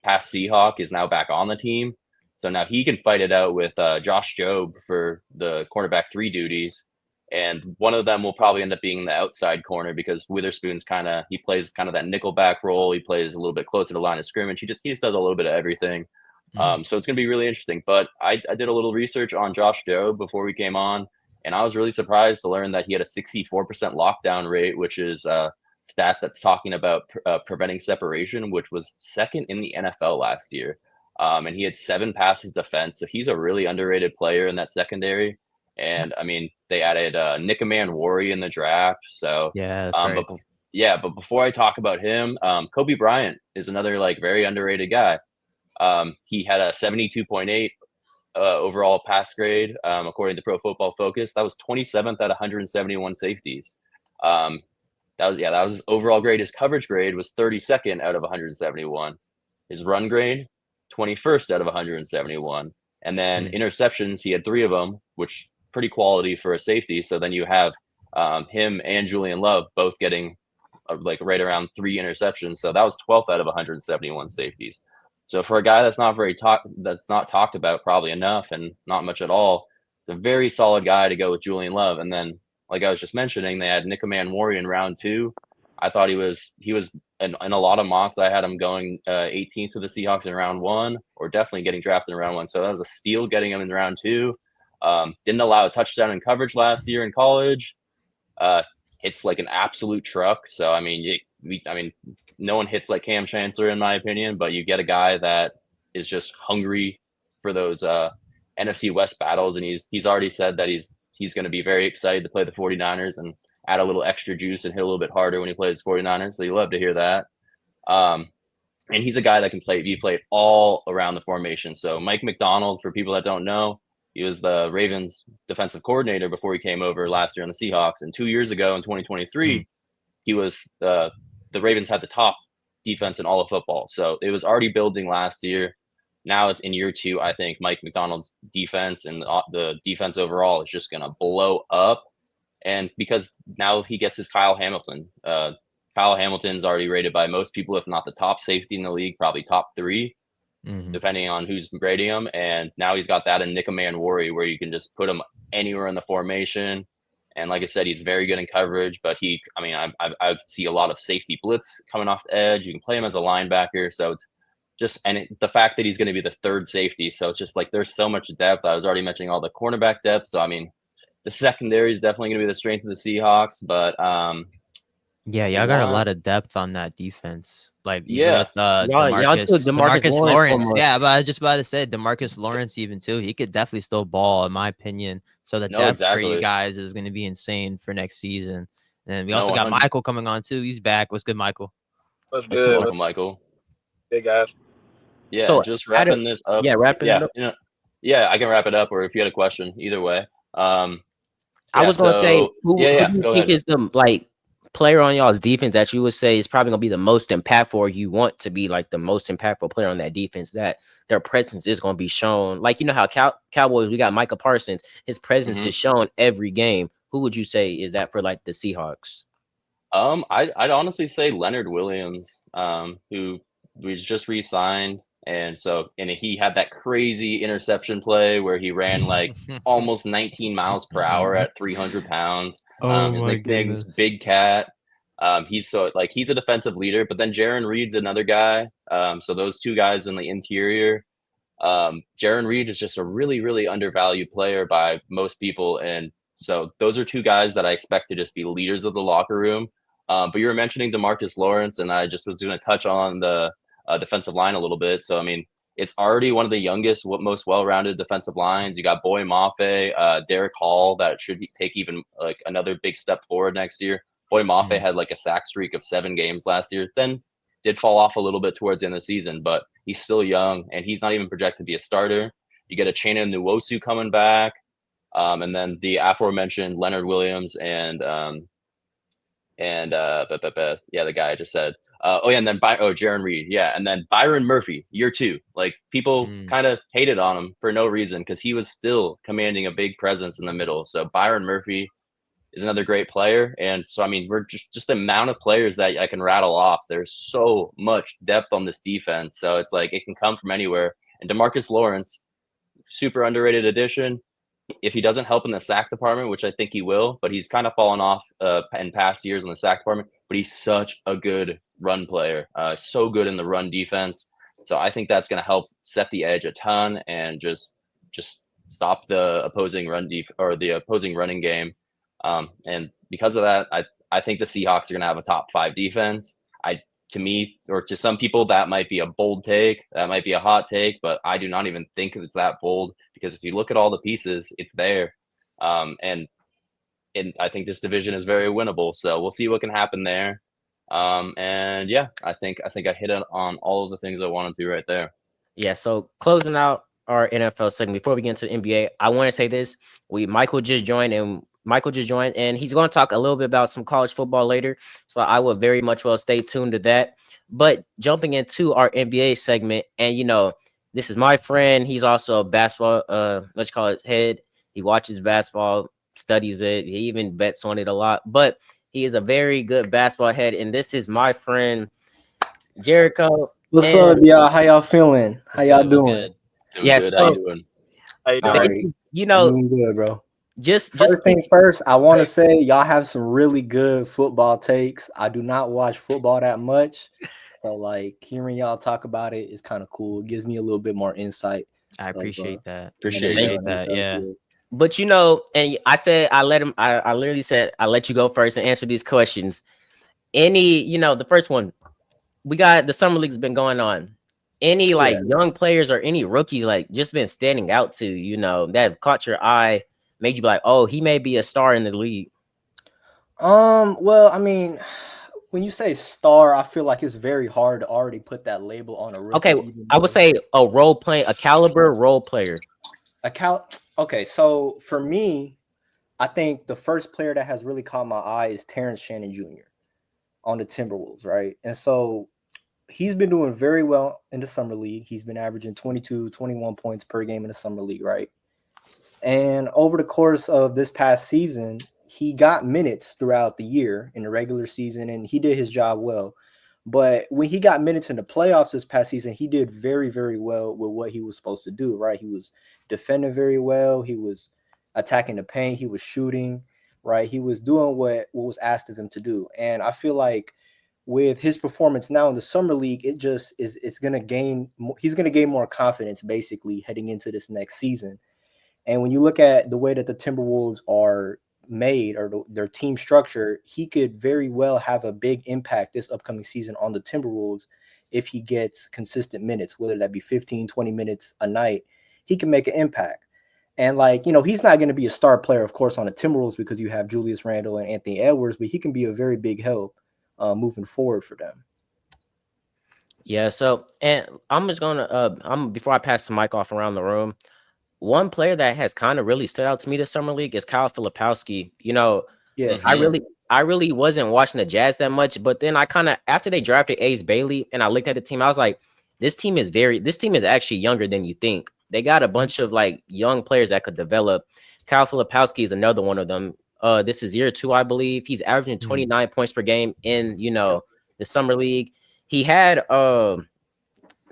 past Seahawk, is now back on the team. So now he can fight it out with Josh Jobe for the cornerback 3 duties. And one of them will probably end up being the outside corner because Witherspoon's he plays kind of that nickelback role. He plays a little bit closer to the line of scrimmage. He just does a little bit of everything. So it's going to be really interesting. But I did a little research on Josh Jobe before we came on, and I was really surprised to learn that he had a 64% lockdown rate, which is a stat that's talking about preventing separation, which was second in the NFL last year. And he had 7 passes defense. So he's a really underrated player in that secondary. And I mean, they added Nickaman Worry in the draft. So Yeah, that's right. but before I talk about him, Kobe Bryant is another very underrated guy. He had a 72.8 overall pass grade, according to Pro Football Focus. That was 27th out of 171 safeties. That was his overall grade. His coverage grade was 32nd out of 171. His run grade, 21st out of 171. And then interceptions, he had 3 of them, which pretty quality for a safety. So then you have him and Julian Love both getting right around 3 interceptions. So that was 12th out of 171 safeties. So for a guy that's not talked about probably enough and not much at all, it's a very solid guy to go with Julian Love. And then, like I was just mentioning, they had Nickaman Worry in round 2. I thought he was in a lot of mocks. I had him going 18th to the Seahawks in round 1, or definitely getting drafted in round 1. So that was a steal getting him in round 2. Didn't allow a touchdown in coverage last year in college. Hits like an absolute truck. So I mean, no one hits like Cam Chancellor in my opinion, but you get a guy that is just hungry for those NFC West battles, and he's already said that he's going to be very excited to play the 49ers and add a little extra juice and hit a little bit harder when he plays 49ers. So you love to hear that. And he's a guy that can be played all around the formation. So Mike McDonald, for people that don't know, he was the Ravens defensive coordinator before he came over last year on the Seahawks. And 2 years ago in 2023, he was the Ravens had the top defense in all of football. So it was already building last year. Now it's in year 2. I think Mike McDonald's defense and the defense overall is just going to blow up. And because now he gets his Kyle Hamilton. Kyle Hamilton's already rated by most people, if not the top safety in the league, probably top 3, depending on who's grading him. And now he's got that in Nickaman Worry, where you can just put him anywhere in the formation. And like I said, he's very good in coverage, but I could see a lot of safety blitz coming off the edge. You can play him as a linebacker. So it's just, the fact that he's going to be the 3rd safety. So it's just there's so much depth. I was already mentioning all the cornerback depth. So, I mean, the secondary is definitely going to be the strength of the Seahawks, but y'all got a lot of depth on that defense. With y'all took DeMarcus Lawrence. Yeah, but I was just about to say DeMarcus Lawrence even too. He could definitely still ball, in my opinion. So the depth for you guys is going to be insane for next season. And we also got Michael coming on too. He's back. What's good, Michael? What's good? Welcome, Michael. Hey guys. Yeah, so just wrapping this up. Yeah, wrapping it up. Yeah, I can wrap it up, or if you had a question, either way. I was gonna say, who do you think is the player on y'all's defense that you would say is probably gonna be the most impactful, or you want to be the most impactful player on that defense, that their presence is gonna be shown? How Cowboys, we got Micah Parsons, his presence is shown every game. Who would you say is that for the Seahawks? I'd honestly say Leonard Williams, who we just re-signed. And he had that crazy interception play where he ran almost 19 miles per hour at 300 pounds. His nickname's Big Cat. He's a defensive leader, but then Jarran Reed's another guy. So those 2 guys in the interior. Jarran Reed is just a really, really undervalued player by most people. And so those are 2 guys that I expect to just be leaders of the locker room. But you were mentioning DeMarcus Lawrence, and I just was going to touch on the defensive line a little bit. So, I mean, it's already one of the youngest, most well-rounded defensive lines. You got Boy Mafe, Derek Hall, that should take even another big step forward next year. Boy Mafe had a sack streak of 7 games last year, then did fall off a little bit towards the end of the season, but he's still young and he's not even projected to be a starter. You get a Uchenna Nwosu coming back. And then the aforementioned Leonard Williams and the guy I just said. And then Jaron Reed, yeah, and then Byron Murphy, year 2. Like people kind of hated on him for no reason because he was still commanding a big presence in the middle. So Byron Murphy is another great player, and so I mean, we're just the amount of players that I can rattle off. There's so much depth on this defense, so it's like it can come from anywhere. And DeMarcus Lawrence, super underrated addition. If he doesn't help in the sack department, which I think he will, but he's kind of fallen off in past years in the sack department, but he's such a good run player, so good in the run defense. So I think that's going to help set the edge a ton and just stop the opposing the opposing running game. And because of that, I think the Seahawks are going to have a top 5 defense. To me, or to some people, that might be a bold take. That might be a hot take, but I do not even think it's that bold because if you look at all the pieces, it's there. And I think this division is very winnable. So we'll see what can happen there. And yeah, I think I hit on all of the things I wanted to right there. Yeah. So closing out our NFL segment before we get into the NBA, I want to say this: Michael just joined, and he's going to talk a little bit about some college football later. So I will very much well stay tuned to that. But jumping into our NBA segment, and this is my friend. He's also a basketball, let's call it head. He watches basketball, studies it. He even bets on it a lot. But he is a very good basketball head, and this is my friend Jericho. What's up, y'all? How y'all feeling? How y'all doing? Doing good. How you doing? How you doing? Doing good, bro. Just first things first, I want to say y'all have some really good football takes. I do not watch football that much, so like hearing y'all talk about it is kind of cool. It gives me a little bit more insight. I appreciate that. Appreciate that. Yeah. But and I said I literally said I let you go first and answer these questions. The first one, we got the summer league's been going on. Any young players or any rookies just been standing out to that have caught your eye, made you be like, oh, he may be a star in the league? Well, I mean, when you say star, I feel like it's very hard to already put that label on a rookie. Okay, I would say a caliber role player. Okay, so for me, I think the first player that has really caught my eye is Terrence Shannon Jr. on the Timberwolves, right? And so he's been doing very well in the summer league. He's been averaging 22, 21 points per game in the summer league, right? And over the course of this past season, he got minutes throughout the year in the regular season, and he did his job well. But when he got minutes in the playoffs this past season, he did very, very well with what he was supposed to do, right? He was defending very well. He was attacking the paint. He was shooting, right? He was doing what was asked of him to do. And I feel like with his performance now in the summer league, he's going to gain more confidence basically heading into this next season. And when you look at the way that the Timberwolves are made or their team structure, he could very well have a big impact this upcoming season on the Timberwolves if he gets consistent minutes, whether that be 15, 20 minutes a night. He can make an impact. And he's not going to be a star player, of course, on the Timberwolves because you have Julius Randle and Anthony Edwards, but he can be a very big help moving forward for them. Yeah. So, and I'm just going to, before I pass the mic off around the room, one player that has kind of really stood out to me this summer league is Kyle Filipowski. Yeah, I really wasn't watching the Jazz that much, but then I kind of, after they drafted Ace Bailey and I looked at the team, I was like, this team is actually younger than you think. They got a bunch of young players that could develop. Kyle Filipowski is another one of them. This is year 2, I believe. He's averaging 29 points per game in, the summer league. He had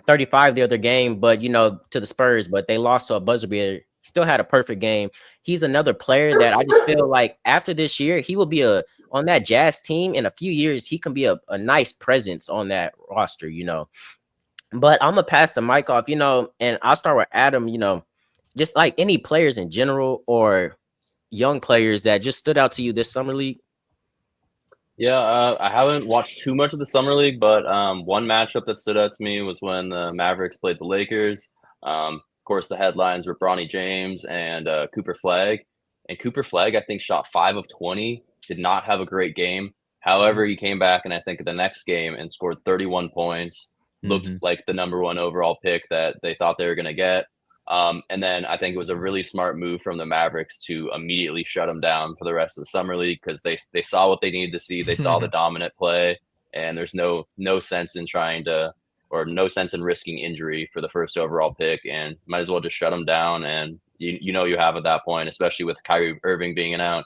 35 the other game, but to the Spurs, but they lost to a buzzer beater. He still had a perfect game. He's another player that I just feel like after this year, he will be on that Jazz team in a few years. He can be a nice presence on that roster, But I'm gonna pass the mic off, and I'll start with Adam. Just any players in general or young players that just stood out to you this summer league. Yeah, I haven't watched too much of the summer league, but one matchup that stood out to me was when the Mavericks played the Lakers. Of course, the headlines were Bronny James and Cooper Flagg. And Cooper Flagg, I think, shot 5 of 20, did not have a great game. However, he came back, and I think the next game and scored 31 points. Looked like the number 1 overall pick that they thought they were going to get. And then I think it was a really smart move from the Mavericks to immediately shut him down for the rest of the summer league because they saw what they needed to see. They saw the dominant play, and there's no sense in trying to, or no sense in risking injury for the first overall pick, and might as well just shut him down. And you have at that point, especially with Kyrie Irving being out,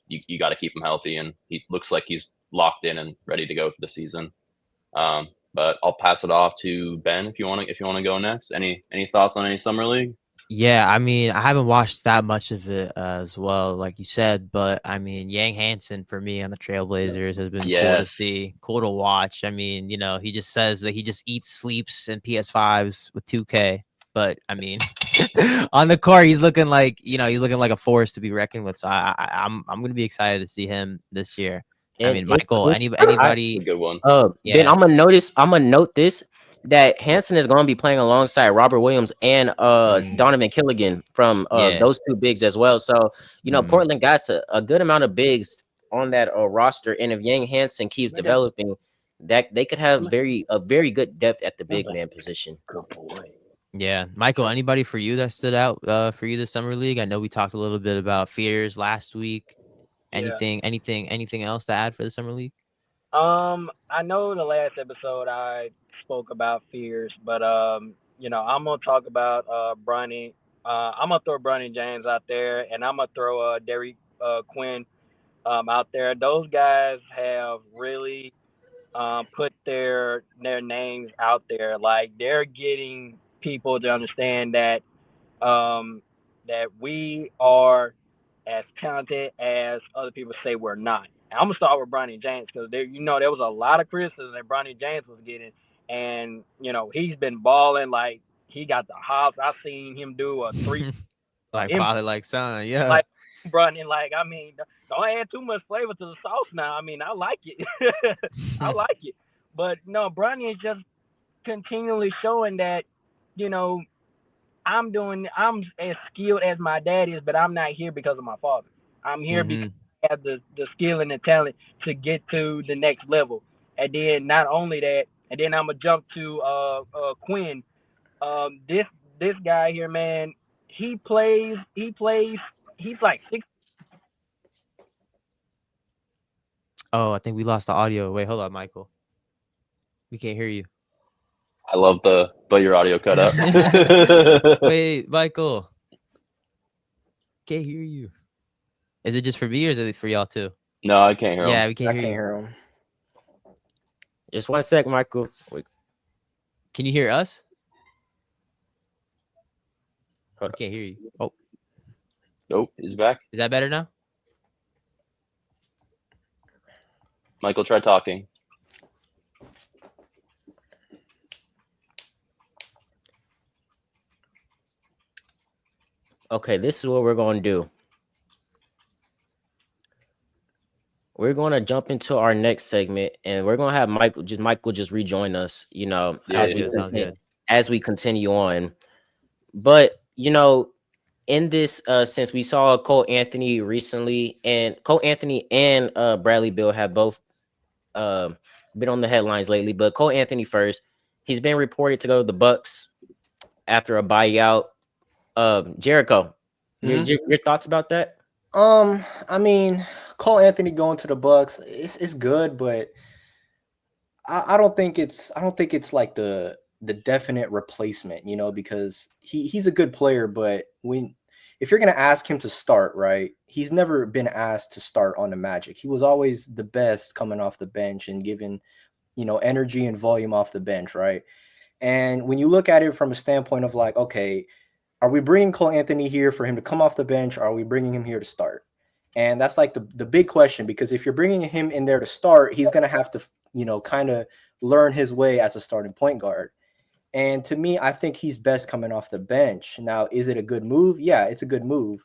you got to keep him healthy, and he looks like he's locked in and ready to go for the season. But I'll pass it off to Ben if you want to go next. Any thoughts on any summer league? Yeah, I mean, I haven't watched that much of it as well, like you said, but I mean, Yang Hansen for me on the Trailblazers has been cool to see, cool to watch. I mean, he just says that he just eats, sleeps, and PS5s with 2K. But I mean, on the court, he's looking like a force to be reckoned with. So I'm gonna be excited to see him this year. I mean, Michael, anybody? A good one. Ben, I'm gonna note this, that Hansen is gonna be playing alongside Robert Williams and Donovan Killigan from those two bigs as well. So Portland got a good amount of bigs on that roster, and if Yang Hansen keeps developing, that they could have a very good depth at the big man position. Yeah, Michael, anybody for you that stood out for you this summer league? I know we talked a little bit about fears last week. Anything else to add for the summer league? I know the last episode I spoke about fears, but I'm gonna talk about Bronny. I'm gonna throw Bronny James out there, and I'm gonna throw Derek Quinn out there. Those guys have really put their names out there. Like, they're getting people to understand that that we are as talented as other people say we're not. And I'm gonna start with Bronny James because there was a lot of criticism that Bronny James was getting, and he's been balling. Like, he got the hops. I seen him do a 3 like father, like son, yeah. Like Bronny, I mean, don't add too much flavor to the sauce now. I mean, I like it. I like it. But no, Bronny is just continually showing that, I'm as skilled as my dad is, but I'm not here because of my father. I'm here because I have the skill and the talent to get to the next level. And then not only that, and then I'm gonna jump to Quinn. This guy here, man, he's like 6. Oh, I think we lost the audio. Wait, hold on, Michael. We can't hear you. I love but your audio cut out. Wait, Michael. Can't hear you. Is it just for me or is it for y'all too? No, I can't hear him. Yeah, we can't I hear can't you. hear him. Just 1 sec, Michael. Wait. Can you hear us? I can't hear you. Oh. Nope, he's back. Is that better now? Michael, try talking. Okay, this is what we're going to do. We're going to jump into our next segment, and we're going to have Michael just rejoin us, as we continue on. But, in this, since we saw Cole Anthony recently, and Cole Anthony and Bradley Beal have both been on the headlines lately, but Cole Anthony first. He's been reported to go to the Bucks after a buyout. Jericho, your thoughts about that? I mean, Cole Anthony going to the Bucks, it's good, but I don't think it's like the definite replacement, because he's a good player, but if you're gonna ask him to start, right, he's never been asked to start on the Magic. He was always the best coming off the bench and giving, energy and volume off the bench, right? And when you look at it from a standpoint of like, okay, are we bringing Cole Anthony here for him to come off the bench, or are we bringing him here to start? And that's like the big question, because if you're bringing him in there to start, he's going to have to, kind of learn his way as a starting point guard. And to me, I think he's best coming off the bench. Now, is it a good move? Yeah, it's a good move.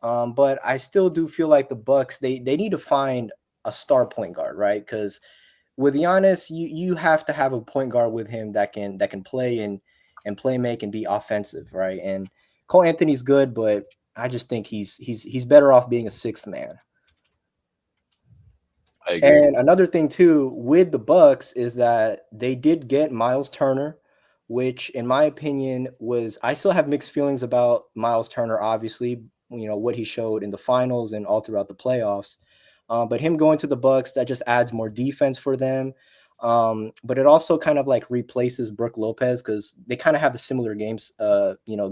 But I still do feel like the Bucks, they need to find a star point guard, right? Because with Giannis, you have to have a point guard with him that can play and play make and be offensive, right? And Cole Anthony's good, but I just think he's better off being a sixth man. I agree. And another thing too with the Bucks is that they did get Miles Turner, which in my opinion I still have mixed feelings about Miles Turner, obviously, what he showed in the finals and all throughout the playoffs. But him going to the Bucks, that just adds more defense for them. But it also kind of like replaces Brook Lopez because they kind of have the similar games,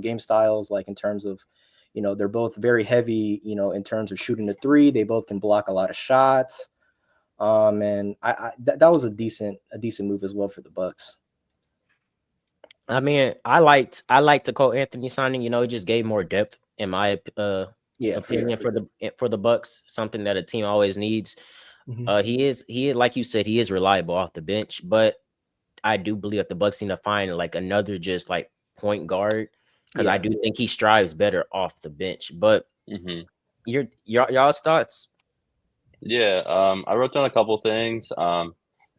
game styles, like in terms of, they're both very heavy, in terms of shooting the three. They both can block a lot of shots. And that was a decent move as well for the Bucks. I mean, I liked the Cole Anthony signing. It just gave more depth in my opinion for the Bucks, something that a team always needs. Mhm. He is like you said, he is reliable off the bench, but I do believe that the Bucks need to find like another just like point guard because I do think he strives better off the bench. But y'all's thoughts? Yeah, I wrote down a couple things.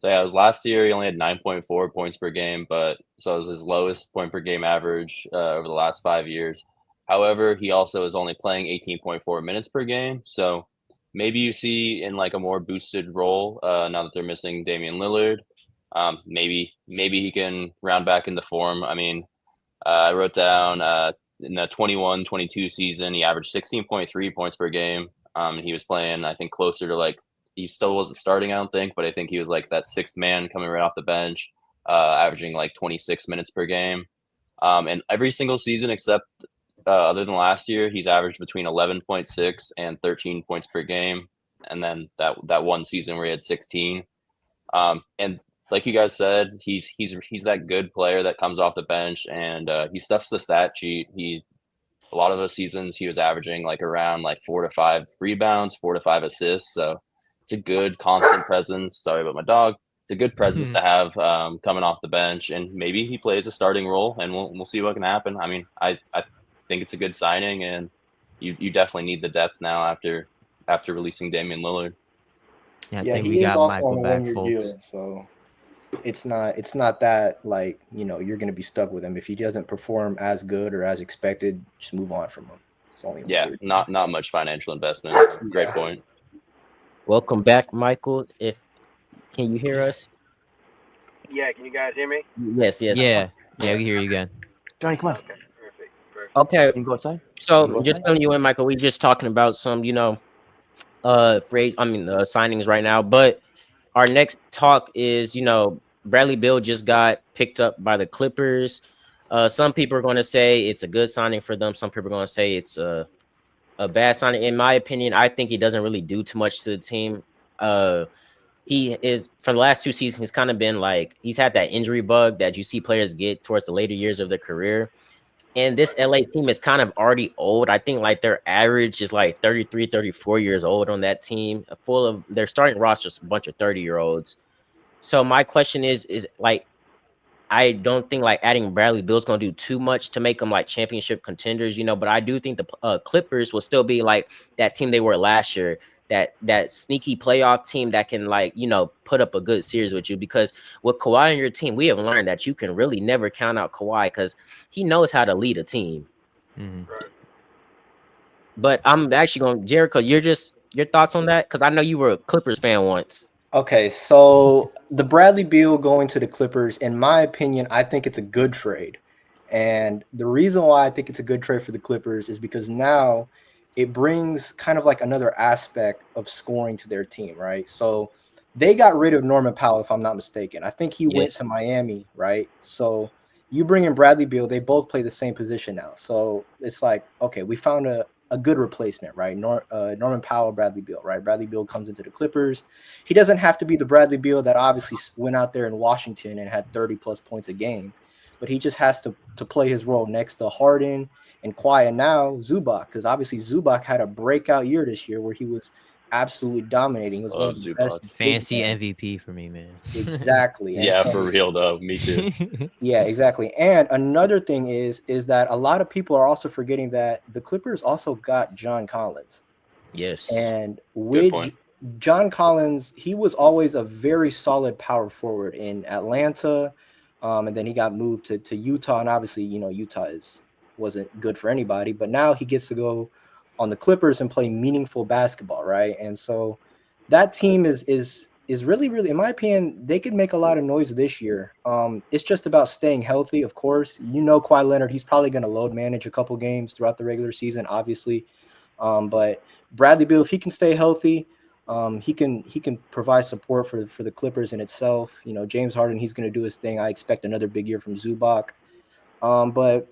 So yeah, it was last year he only had 9.4 points per game, but so it was his lowest point per game average over the last 5 years. However, he also is only playing 18.4 minutes per game. So maybe you see in like a more boosted role now that they're missing Damian Lillard. Maybe he can round back into form. I mean, I wrote down in the 21-22 season, he averaged 16.3 points per game. He was playing, I think, closer to like, he still wasn't starting, I don't think, but I think he was like that sixth man coming right off the bench, averaging like 26 minutes per game. And every single season except other than last year, he's averaged between 11.6 and 13 points per game. And then that one season where he had 16. And like you guys said, he's that good player that comes off the bench and he stuffs the stat sheet. A lot of those seasons he was averaging like around like 4 to 5 rebounds, 4 to 5 assists. So it's a good constant presence. Sorry about my dog. It's a good presence to have coming off the bench, and maybe he plays a starting role, and we'll see what can happen. I mean, I think it's a good signing, and you definitely need the depth now after releasing Damian Lillard. Yeah, I Yeah, think he we is got also Michael on a back, 1-year folks. deal, so it's not that like you're going to be stuck with him if he doesn't perform as good or as expected. Just move on from him. It's only a 1-year deal. Not much financial investment. Great point. Welcome back, Michael. Can you hear us? Yeah, can you guys hear me? Yes. Yeah, we hear you again. Johnny, come on. Okay, perfect. Okay. You can go outside. So just filling you in, Michael. We just talking about some, signings right now. But our next talk is, Bradley Beal just got picked up by the Clippers. Some people are going to say it's a good signing for them. Some people are going to say it's a bad signing. In my opinion, I think he doesn't really do too much to the team. He is, for the last 2 seasons, he's kind of been like, he's had that injury bug that you see players get towards the later years of their career. And this LA team is kind of already old. I think like their average is like 33, 34 years old on that team, full of their starting roster's a bunch of 30-year-olds. So my question is like, I don't think like adding Bradley Beal's going to do too much to make them like championship contenders, but I do think the Clippers will still be like that team they were last year, that sneaky playoff team that can like, put up a good series with you, because with Kawhi on your team, we have learned that you can really never count out Kawhi because he knows how to lead a team. But I'm actually going, Jericho, your thoughts on that? Because I know you were a Clippers fan once. Okay, so the Bradley Beal going to the Clippers, in my opinion, I think it's a good trade. And the reason why I think it's a good trade for the Clippers is because now it brings kind of like another aspect of scoring to their team, right? So they got rid of Norman Powell, if I'm not mistaken. I think he went to Miami, right? So you bring in Bradley Beal, they both play the same position now. So it's like, okay, we found a good replacement, right? Norman Powell, Bradley Beal, right? Bradley Beal comes into the Clippers. He doesn't have to be the Bradley Beal that obviously went out there in Washington and had 30-plus points a game, but he just has to play his role next to Harden and Kawhi, and now Zubac, because obviously Zubac had a breakout year this year where he was absolutely dominating. He was one of the best. Fancy MVP for me, man. Exactly. And Yeah, for real though. Me too. Yeah, exactly. And another thing is that a lot of people are also forgetting that the Clippers also got John Collins. Yes. And with John Collins, he was always a very solid power forward in Atlanta. And then he got moved to Utah. And obviously, Utah wasn't good for anybody. But now he gets to go on the Clippers and play meaningful basketball, right? And so that team is is really, in my opinion, they could make a lot of noise this year. It's just about staying healthy, of course. Kawhi Leonard, he's probably going to load manage a couple games throughout the regular season, obviously. But Bradley Beal, if he can stay healthy, he can provide support for the Clippers in itself. James Harden, he's going to do his thing. I expect another big year from Zubac. But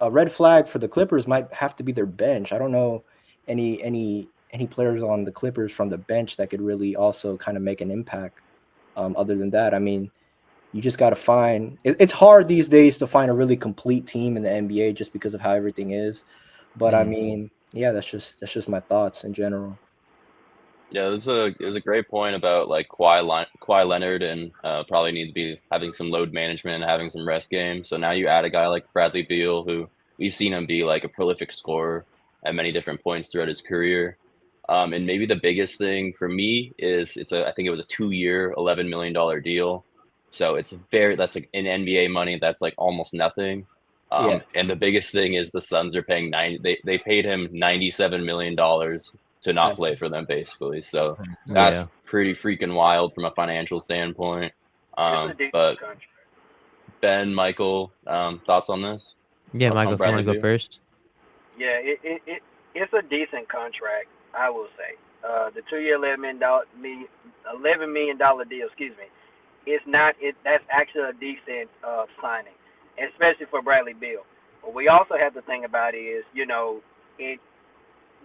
a red flag for the Clippers might have to be their bench. I don't know any players on the Clippers from the bench that could really also kind of make an impact. Other than that, I mean, you just got to find. It's hard these days to find a really complete team in the NBA just because of how everything is. But I mean, yeah, that's just my thoughts in general. Yeah, it was a great point about like Kawhi Leonard and probably need to be having some load management, having some rest games. So now you add a guy like Bradley Beal, who we've seen him be like a prolific scorer at many different points throughout his career. And maybe the biggest thing for me is I think it was a 2-year, $11 million deal. So that's like in NBA money, that's like almost nothing. Yeah. And the biggest thing is the Suns are paying they paid him $97 million to not play for them, basically. So that's pretty freaking wild from a financial standpoint. But Ben, Michael, thoughts on this? Yeah, Thoughts Michael, on if you want to Bradley go Beal? first. Yeah, it's a decent contract, I will say. The 2-year $11 million deal, excuse me. It's not. That's actually a decent signing, especially for Bradley Beal. What we also have to think about is,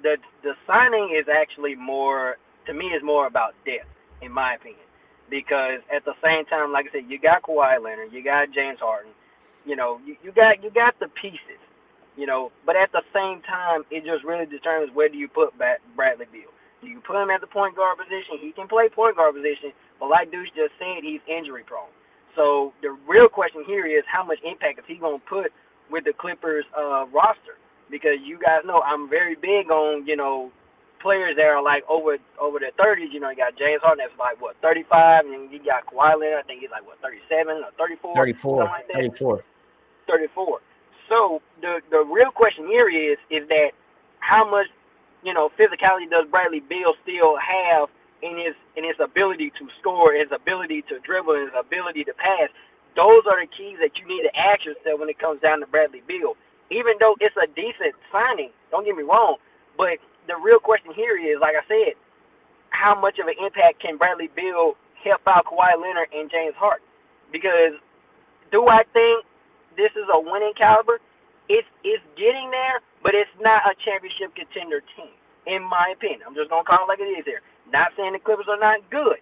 the signing is actually more, to me, is more about depth, in my opinion, because at the same time, like I said, you got Kawhi Leonard, you got James Harden, you got the pieces, but at the same time, it just really determines where do you put Bradley Beal. Do you put him at the point guard position? He can play point guard position, but like Deuce just said, he's injury prone. So the real question here is how much impact is he going to put with the Clippers roster? Because you guys know I'm very big on, players that are like over their 30s. You got James Harden that's like, 35, and you got Kawhi Leonard, I think he's like, 37 or 34? 34. Like 34. 34. So the real question here is that how much, physicality does Bradley Beal still have in his ability to score, his ability to dribble, his ability to pass? Those are the keys that you need to ask yourself when it comes down to Bradley Beal. Even though it's a decent signing, don't get me wrong, but the real question here is, like I said, how much of an impact can Bradley Beal help out Kawhi Leonard and James Harden? Because do I think this is a winning caliber? It's getting there, but it's not a championship contender team, in my opinion. I'm just going to call it like it is here. Not saying the Clippers are not good,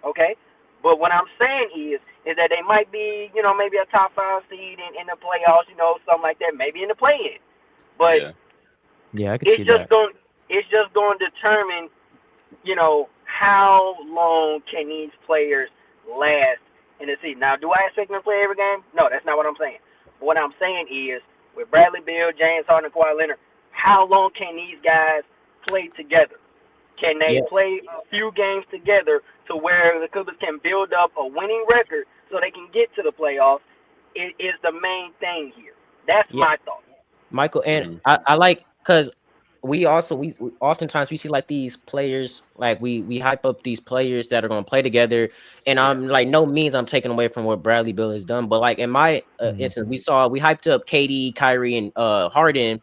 okay? But what I'm saying is that they might be, maybe a top 5 seed in the playoffs, something like that, maybe in the play-in. But yeah, I can see that. It's just going to determine, how long can these players last in the season. Now, do I expect them to play every game? No, that's not what I'm saying. What I'm saying is, with Bradley Beal, James Harden, and Kawhi Leonard, how long can these guys play together? Can they play a few games together to where the Clippers can build up a winning record so they can get to the playoffs? It is the main thing here. That's my thought. Michael, and I like, because we oftentimes we see like these players, like we hype up these players that are going to play together, and I'm like, no means I'm taking away from what Bradley Beal has done, but like in my instance, we hyped up KD, Kyrie, and Harden,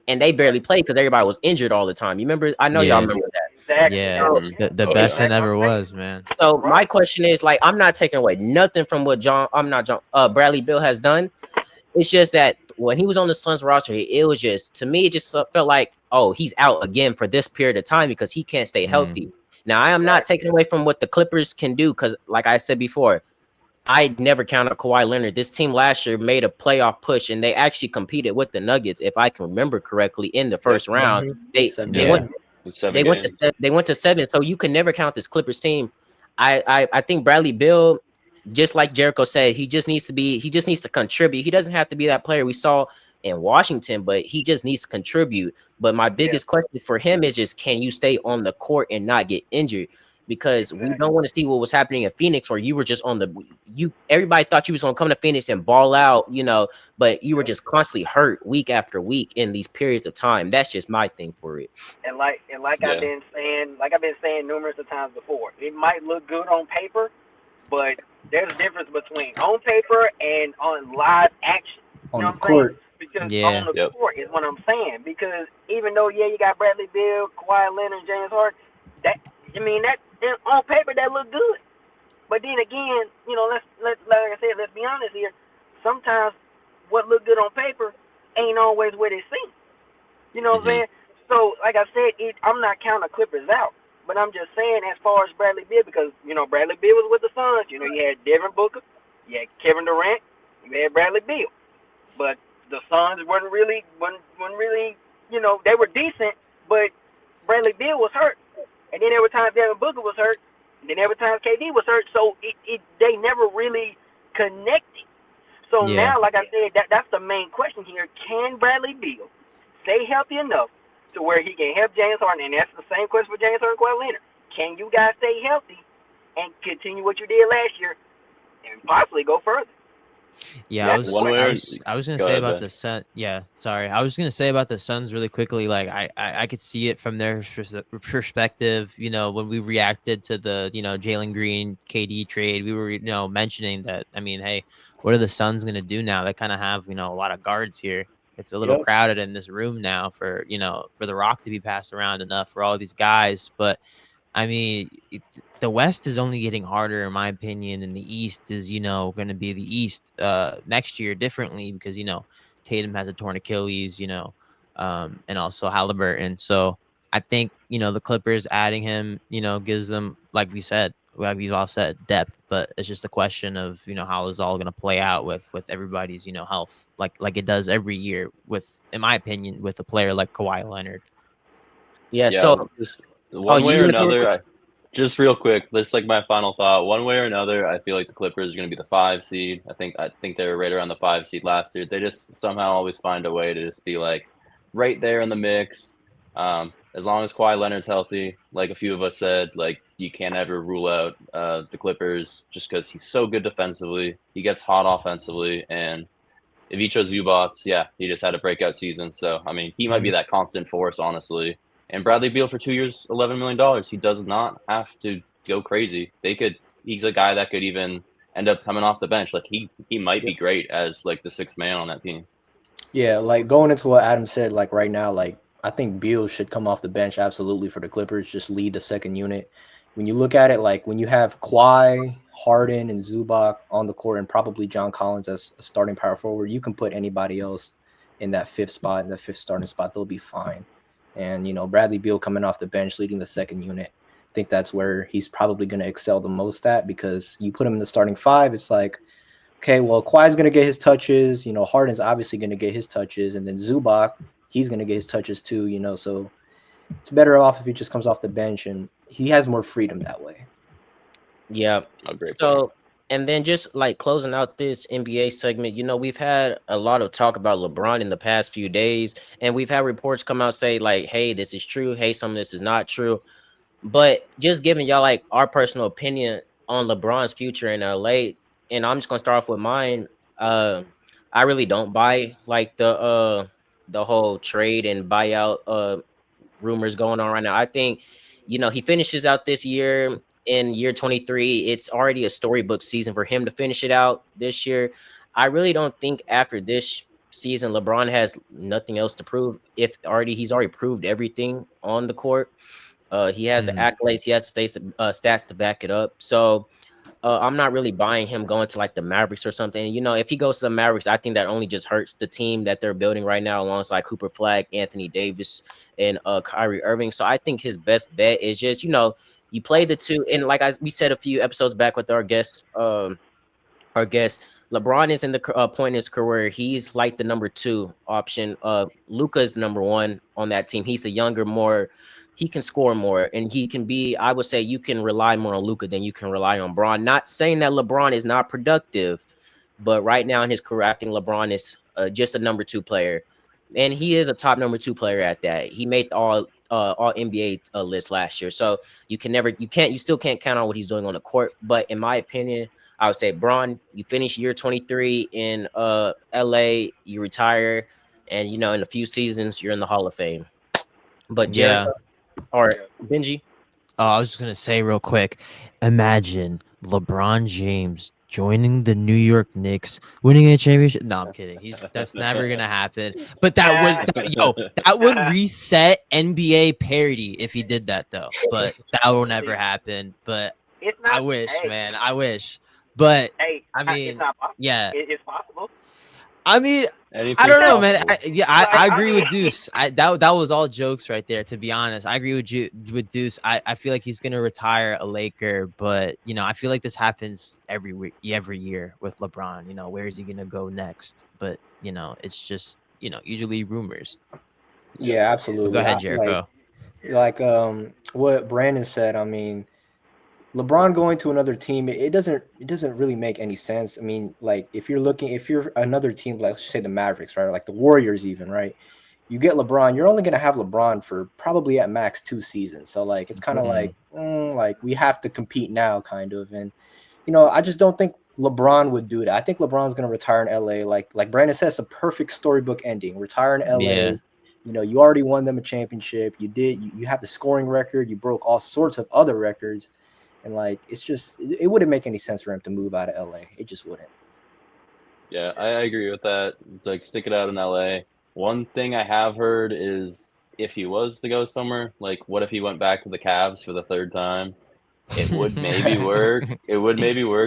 and they barely played because everybody was injured all the time. You remember? I know y'all remember that. Exactly. Yeah, the best that ever was, man. So my question is, like, I'm not taking away nothing from what Bradley Beal has done. It's just that when he was on the Suns roster, it was just, to me, it just felt like, oh, he's out again for this period of time because he can't stay healthy. Now, I am not taking away from what the Clippers can do because, like I said before, I never counted Kawhi Leonard. This team last year made a playoff push, and they actually competed with the Nuggets, if I can remember correctly, in the first round. They went to 7. So you can never count this Clippers team. I think Bradley Beal, just like Jericho said, he just needs to contribute. He doesn't have to be that player we saw in Washington, but he just needs to contribute. But my biggest question for him is just, can you stay on the court and not get injured? because we don't want to see what was happening in Phoenix, where you were just on the everybody thought you was gonna come to Phoenix and ball out, but you were just constantly hurt week after week in these periods of time. That's just my thing for it. And like Yeah. I've been saying numerous of times before, it might look good on paper, but there's a difference between on paper and on live action. On You know the what I'm saying? court. Because Yeah. on the court is what I'm saying. Because even though you got Bradley Beal, Kawhi Leonard, James Harden, that on paper that look good. But then again, let's like I said, let's be honest here. Sometimes what look good on paper ain't always what it seems. You know what I'm saying? So, like I said, I'm not counting the Clippers out, but I'm just saying as far as Bradley Beal, because Bradley Beal was with the Suns. You had Devin Booker, you had Kevin Durant, you had Bradley Beal, but the Suns weren't really, they were decent, but Bradley Beal was hurt, and then every time Devin Booker was hurt, and then every time KD was hurt, so they never really connected. So Yeah. now, like I said, that's the main question here: can Bradley Beal stay healthy enough to where he can help James Harden? And that's the same question for James Harden and Kawhi Leonard. Can you guys stay healthy and continue what you did last year and possibly go further? Yeah, That's the question. I was gonna Go say ahead, about Ben. the Sun. Yeah, sorry. I was gonna say about the Suns really quickly. Like I could see it from their perspective. When we reacted to the Jalen Green KD trade, we were mentioning that. I mean, hey, what are the Suns gonna do now? They kind of have a lot of guards here. It's a little Yep. crowded in this room now for for the rock to be passed around enough for all these guys, but. I mean, the West is only getting harder, in my opinion, and the East is, going to be the East next year differently because, Tatum has a torn Achilles, and also Halliburton. So I think, the Clippers adding him, gives them, like we've all said, depth, but it's just a question of, how it's all going to play out with everybody's, health, like it does every year with, in my opinion, with a player like Kawhi Leonard. Yeah. Yeah, So, just one way you or gonna go real another, just real quick, this is like my final thought. One way or another, I feel like the Clippers are going to be the 5 seed. I think they were right around the 5 seed last year. They just somehow always find a way to just be like right there in the mix. As long as Kawhi Leonard's healthy, like a few of us said, like you can't ever rule out the Clippers just because he's so good defensively. He gets hot offensively, and Ivica Zubac, yeah, he just had a breakout season. So I mean, he might be that constant force, honestly. And Bradley Beal for 2 years, $11 million. He does not have to go crazy. He's a guy that could even end up coming off the bench. Like he might be great as like the sixth man on that team. Yeah, like going into what Adam said, like right now, like I think Beal should come off the bench absolutely for the Clippers, just lead the second unit. When you look at it, like when you have Kawhi, Harden, and Zubac on the court, and probably John Collins as a starting power forward, you can put anybody else in that fifth spot, in the fifth starting spot, they'll be fine. And Bradley Beal coming off the bench, leading the second unit, I think that's where he's probably going to excel the most at, because you put him in the starting five, it's like, okay, well, Kawhi's going to get his touches. Harden's obviously going to get his touches. And then Zubac, he's going to get his touches too, So it's better off if he just comes off the bench and he has more freedom that way. Yeah. Oh, great So, point. and then just like closing out this NBA segment, we've had a lot of talk about LeBron in the past few days, and we've had reports come out say like, hey, this is true. Hey, some of this is not true. But just giving y'all like our personal opinion on LeBron's future in LA, and I'm just gonna start off with mine. I really don't buy like the whole trade and buyout rumors going on right now. I think, he finishes out this year in year 23. It's already a storybook season for him to finish it out this year. I really don't think after this season LeBron has nothing else to prove. If he's already proved everything on the court. He has the accolades, he has the stats to back it up. So I'm not really buying him going to like the Mavericks or something. If he goes to the Mavericks, I think that only just hurts the team that they're building right now, alongside Cooper Flag, Anthony Davis, and Kyrie Irving. So I think his best bet is just, you play the two. And like we said a few episodes back with our guest, LeBron is in the point in his career. He's like the number 2 option. Luka is the number 1 on that team. He's a younger, he can score more, and he can be, I would say you can rely more on Luka than you can rely on Braun. Not saying that LeBron is not productive, but right now in his career, I think LeBron is just a number 2 player. And he is a top number 2 player at that. He made all all NBA list last year. So you still can't count on what he's doing on the court. But in my opinion, I would say, Bron, you finish year 23 in LA, you retire, and in a few seasons you're in the Hall of Fame. But Jared Yeah. or Benji. Oh, I was just gonna say real quick. Imagine LeBron James joining the New York Knicks, winning a championship. No, I'm kidding. That's never gonna happen. But that would reset NBA parity if he did that though. But that will never happen. But It's not. I wish, hey, man. I wish. But Hey, I mean, it's not possible. yeah. It's possible. I mean, Anything's I don't know, man. possible. I agree with Deuce. That was all jokes right there. To be honest, I agree with Deuce. I feel like he's gonna retire a Laker, but I feel like this happens every year with LeBron. Where is he gonna go next? But it's just usually rumors. Yeah, absolutely. Go ahead, Jericho. Like what Brandon said. I mean, LeBron going to another team, it doesn't really make any sense. I mean, like if you're another team, like let's say the Mavericks, right, or like the Warriors, even, right? You get LeBron, you're only gonna have LeBron for probably at max 2 seasons. So like it's kind of like we have to compete now, kind of. And I just don't think LeBron would do that. I think LeBron's gonna retire in LA. Like Brandon said, it's a perfect storybook ending. Retire in LA. Yeah. You already won them a championship. You have the scoring record. You broke all sorts of other records. And like, it's just, it wouldn't make any sense for him to move out of LA. It just wouldn't. Yeah, I agree with that. It's like stick it out in LA. One thing I have heard is if he was to go somewhere, like what if he went back to the Cavs for the third time? It would maybe work.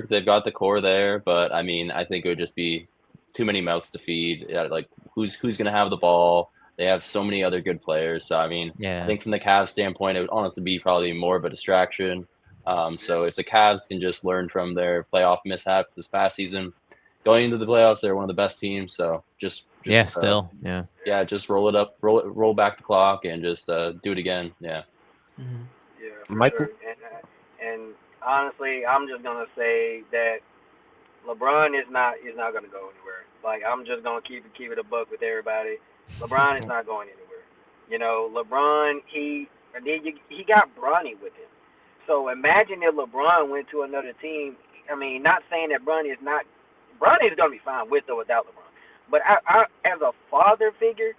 They've got the core there, but I mean, I think it would just be too many mouths to feed. Yeah, like who's going to have the ball? They have so many other good players. So I mean, I think from the Cavs standpoint, it would honestly be probably more of a distraction. So if the Cavs can just learn from their playoff mishaps this past season, going into the playoffs, they're one of the best teams. So just just roll it up, roll back the clock, and just do it again. Yeah. Yeah, Michael? Sure. And honestly, I'm just gonna say that LeBron is not gonna go anywhere. Like I'm just gonna keep it a buck with everybody. LeBron is not going anywhere. LeBron he got Bronny with him. So imagine if LeBron went to another team. I mean, not saying that Bronny is going to be fine with or without LeBron. But I as a father figure,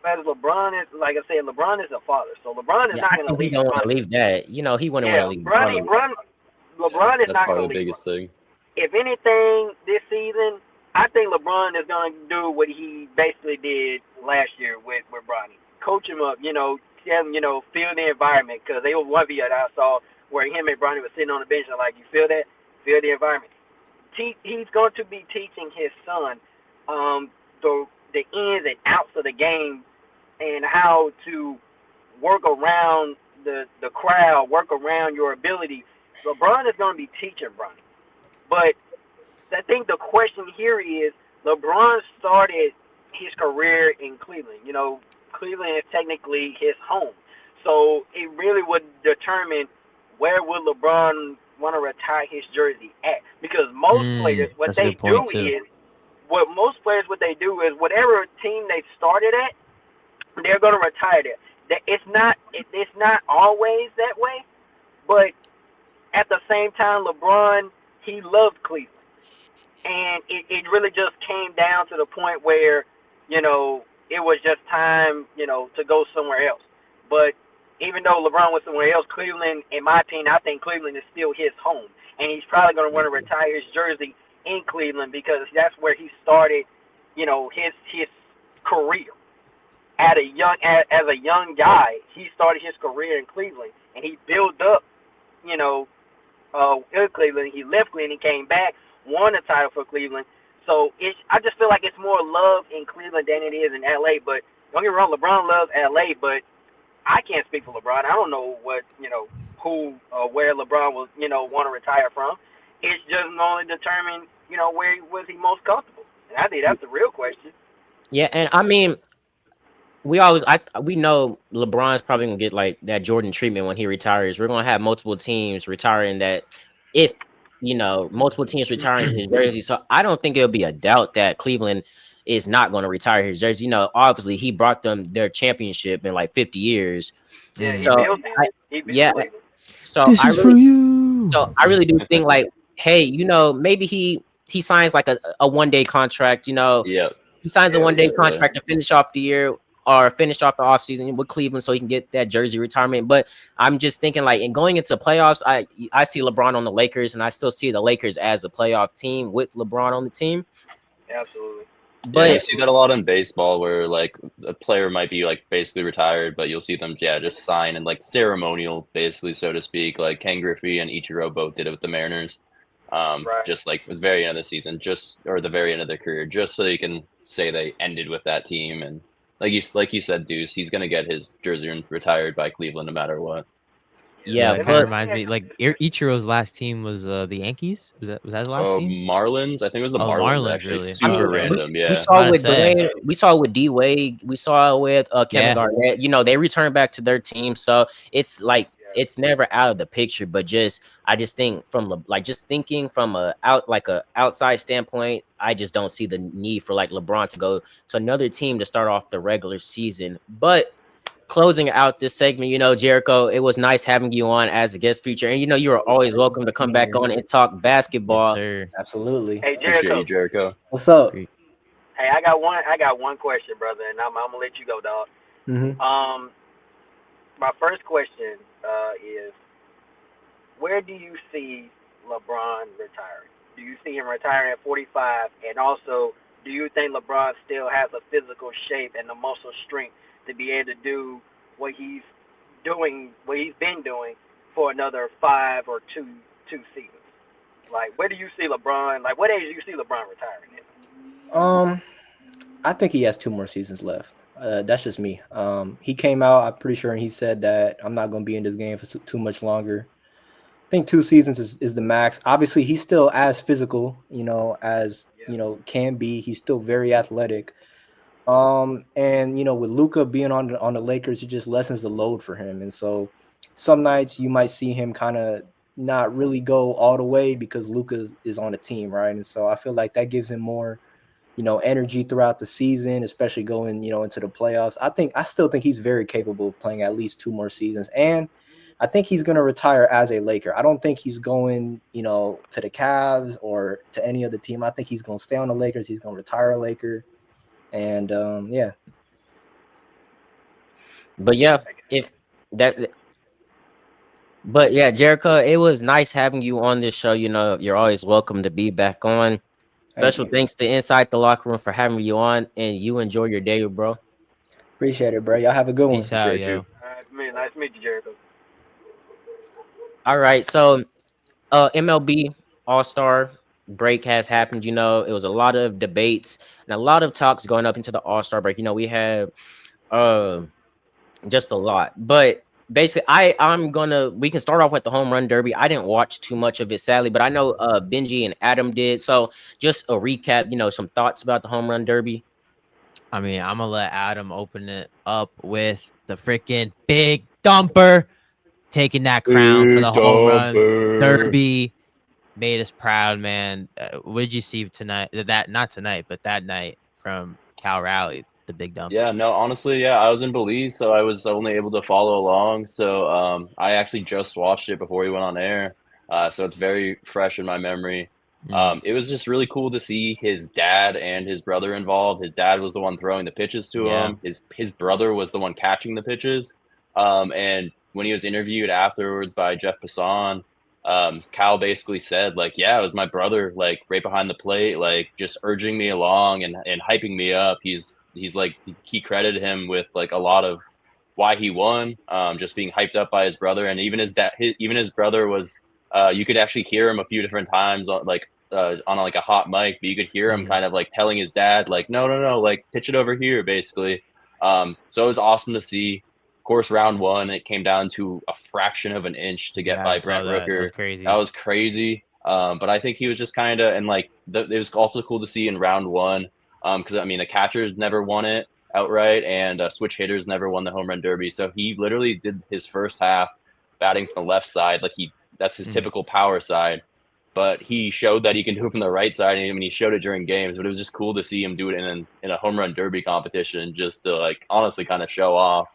as LeBron is, like I said, LeBron is a father. So LeBron is not going to leave. He don't want to leave that. He wouldn't want to leave. LeBron is That's not probably going to the leave. biggest thing. If anything, this season, I think LeBron is going to do what he basically did last year with Bronny. Coach him up, tell him, feel the environment, because they were one video that I saw where him and Bronny were sitting on the bench and like, you feel that? Feel the environment. He's going to be teaching his son the ins and outs of the game and how to work around the crowd, work around your ability. LeBron is going to be teaching Bronny. But I think the question here is LeBron started his career in Cleveland. Cleveland is technically his home. So it really would determine where would LeBron want to retire his jersey at. Because most players, what they do is whatever team they started at, they're going to retire there. It's not always that way, but at the same time, LeBron, he loved Cleveland. And it really just came down to the point where, it was just time, to go somewhere else. But even though LeBron went somewhere else, Cleveland, in my opinion, I think Cleveland is still his home. And he's probably going to want to retire his jersey in Cleveland because that's where he started, his career. As a young guy, he started his career in Cleveland, and he built up, in Cleveland. He left Cleveland, he came back, won a title for Cleveland. So I just feel like it's more love in Cleveland than it is in LA. But don't get me wrong, LeBron loves LA, but I can't speak for LeBron. I don't know what who or where LeBron will want to retire from. It's just only determine where was he most comfortable. And I think that's the real question. Yeah, and I mean, we know LeBron's probably gonna get like that Jordan treatment when he retires. We're gonna have multiple teams retiring that multiple teams retiring his jersey. So I don't think it'll be a doubt that Cleveland is not going to retire his jersey. You know, obviously he brought them their championship in like 50 years. Yeah, he So built I, it. He built yeah, Cleveland. so This I is really, for you. so I really do think like, hey, you know, maybe he signs like a 1-day contract. You know, Yep. he signs a Yeah, 1-day yeah. contract to finish off the year or finish off the offseason with Cleveland so he can get that jersey retirement. But I'm just thinking like in going into the playoffs, I see LeBron on the Lakers, and I still see the Lakers as a playoff team with LeBron on the team. absolutely. Yeah, you But see that a lot in baseball where like a player might be like basically retired, but you'll see them just sign and like ceremonial basically, so to speak. Like Ken Griffey and Ichiro both did it with the Mariners. Right. Just like the very end of the season, or the very end of their career, just so you can say they ended with that team. And like you said, Deuce, he's gonna get his jersey retired by Cleveland no matter what. yeah, That kind but of reminds me. Like Ichiro's last team was the Yankees. Was that his last team? Marlins, I think it was the Oh, Marlins, Marlins, actually. really? Super Okay. random, we yeah. saw Gotta with say. Dwayne, we saw with D Wade, we saw with Kevin Yeah. Garnett. You know, they returned back to their team, so it's like it's never out of the picture. But I just think from just thinking from a outside standpoint, I just don't see the need for like LeBron to go to another team to start off the regular season. But closing out this segment, you know, Jericho, it was nice having you on as a guest feature, and you know, you are always welcome to come back on and talk Yes, basketball. sir. Absolutely. Hey, Appreciate Jericho. you, Jericho. What's up? Great. Hey, I got one question, brother, and I'm gonna let you go, dog. Mm-hmm. My first question is, where do you see LeBron retiring? Do you see him retiring at 45? And also, do you think LeBron still has a physical shape and the muscle strength to be able to do what he's been doing for another 5 or 2 seasons? Like, where do you see LeBron? Like, what age do you see LeBron retiring at? I think he has 2 more seasons left. That's just me. He came out, I'm pretty sure, and he said that I'm not going to be in this game for too much longer. I think 2 seasons is the max. Obviously, he's still as physical, as can be. He's still very athletic. And with Luka being on the Lakers, it just lessens the load for him. And so some nights you might see him kind of not really go all the way because Luka is on the team, right? And so I feel like that gives him more energy throughout the season, especially going, into the playoffs. I still think he's very capable of playing at least 2 more seasons. And I think he's going to retire as a Laker. I don't think he's going, to the Cavs or to any other team. I think he's going to stay on the Lakers. He's going to retire a Laker. And yeah. But yeah, Jericho, it was nice having you on this show. You know, you're always welcome to be back on. Special thanks to Inside the Locker Room for having you on, and you enjoy your day, bro. Appreciate it, bro. Y'all have a good one. Peace out, Appreciate yo. you. All right, nice to meet you, Jericho. All right, so MLB All-Star break has happened. You know, it was a lot of debates and a lot of talks going up into the All-Star break. You know, we had just a lot, but basically we can start off with the home run derby. I didn't watch too much of it, sadly, but I know Benji and Adam did. So just a recap, some thoughts about the home run derby. I mean, I'm gonna let Adam open it up with the freaking big dumper taking that crown for the home run derby. Made us proud, man. What did you see tonight? Not tonight, but that night from Cal Raleigh, the big dumper. Yeah, no, honestly, I was in Belize, so I was only able to follow along. So I actually just watched it before we went on air. So it's very fresh in my memory. It was just really cool to see his dad and his brother involved. His dad was the one throwing the pitches to him. His brother was the one catching the pitches. And when he was interviewed afterwards by Jeff Passan, Cal basically said, like, yeah, it was my brother, like, right behind the plate, like, just urging me along and hyping me up. He's like, he credited him with, like, a lot of why he won, just being hyped up by his brother. And even his dad, even his brother was, you could actually hear him a few different times on, like, on like a hot mic, but you could hear him kind of like telling his dad, like, no, like, pitch it over here, basically. So it was awesome to see. Of course, round 1, it came down to a fraction of an inch to get by Brent Rooker. That was crazy. But I think he was just kind of, and like, it was also cool to see in round 1, because I mean, the catchers never won it outright, and switch hitters never won the home run derby. So he literally did his first half batting from the left side, like that's his typical power side. but he showed that he can do it from the right side. And I mean, he showed it during games, but it was just cool to see him do it in a home run derby competition, just to like honestly kind of show off.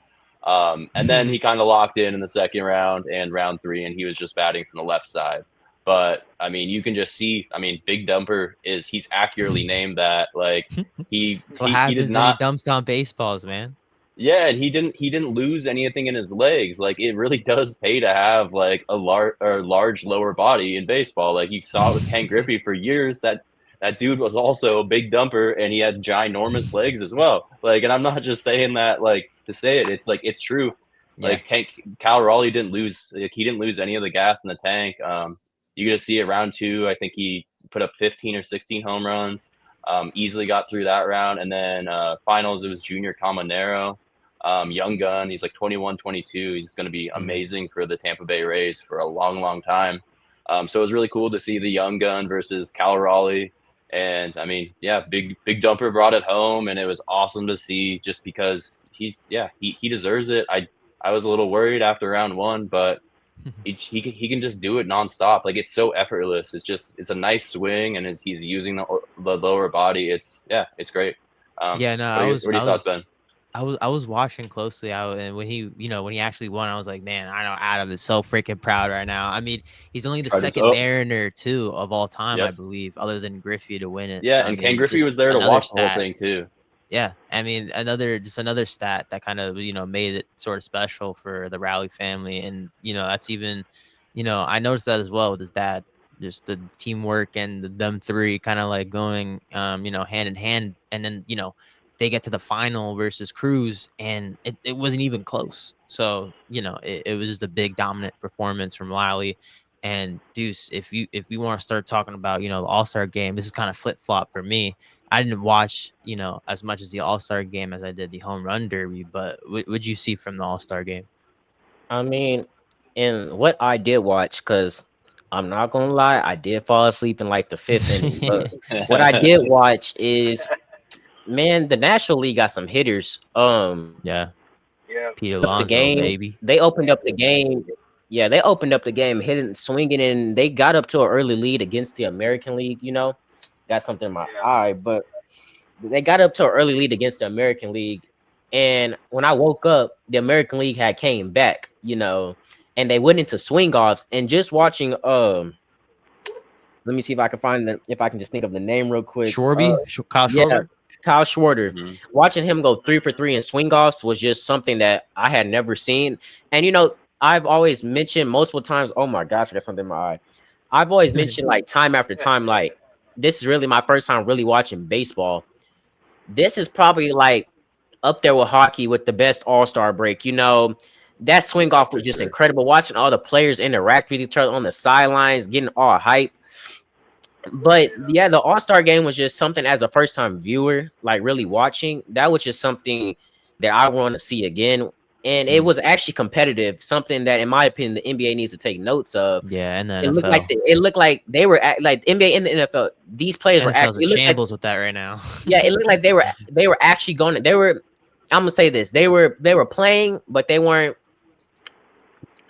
And then he kind of locked in the second round and round 3, and he was just batting from the left side. But I mean, you can just see. I mean, Big Dumper he's accurately named that. Like he That's what he happens did when he not. dumps down baseballs, man. Yeah, and he didn't lose anything in his legs. Like it really does pay to have like a large lower body in baseball. Like you saw it with Ken Griffey for years. That dude was also a big dumper, and he had ginormous legs as well. Like, and I'm not just saying that like to say it. It's like it's true. Yeah. Like Cal Raleigh didn't lose. Like, he didn't lose any of the gas in the tank. You get to see it round 2. I think he put up 15 or 16 home runs. Easily got through that round, and then finals it was Junior Caminero. Young gun, he's like 21, 22. He's going to be amazing for the Tampa Bay Rays for a long time. So it was really cool to see the young gun versus Cal Raleigh. And I mean, yeah, big dumper brought it home, and it was awesome to see just because he deserves it. I was a little worried after round 1, but he can just do it nonstop. Like it's so effortless. It's a nice swing, and he's using the lower body. It's great. Yeah, no, what are your thoughts, Ben? I was watching closely out, and when he actually won, I was like, man, I know Adam is so freaking proud right now. I mean, he's only the second Mariner too of all time, I believe, other than Griffey to win it. Yeah, so, and I Ken mean, Griffey was there to watch the whole thing too. Yeah, I mean, another stat that kind of made it sort of special for the Raleigh family, and that's even, I noticed that as well with his dad, just the teamwork and them three kind of like going, hand in hand, and then they get to the final versus Cruz, and it wasn't even close. So it was just a big dominant performance from Raleigh. And Deuce, if we want to start talking about the All-Star game, this is kind of flip-flop for me. I didn't watch, as much as the All-Star game as I did the home run derby, but what'd you see from the All-Star game? I mean, and what I did watch, because I'm not gonna lie, I did fall asleep in like the 5th inning. But what I did watch is, man, the National League got some hitters. Yeah. Yeah. Pete The Alonso, game, baby. they opened up the game. Yeah, they opened up the game, hitting, swinging, and they got up to an early lead against the American League. Got something in my eye, but they got up to an early lead against the American League. And when I woke up, the American League had came back, and they went into swing offs. And just watching, let me see if I can just think of the name real quick. Schwarber? Kyle Schwarber? Kyle Schwarber. Watching him go 3 for 3 in swing offs was just something that I had never seen. And I've always mentioned multiple times, oh my gosh, I got something in my eye. I've always mentioned like time after time, like this is really my first time really watching baseball. This is probably like up there with hockey with the best All-Star break. That swing off was just incredible. Watching all the players interact with each other on the sidelines, getting all hype. But yeah, the All-Star game was just something as a first-time viewer, like really watching. That was just something that I want to see again. And it was actually competitive, something that, in my opinion, the NBA needs to take notes of. Yeah, and the It NFL. looked like they were like the NBA and the NFL. These players were NFL's actually in shambles with that right now. Yeah, it looked like they were actually going. I'm gonna say this: they were playing, but they weren't.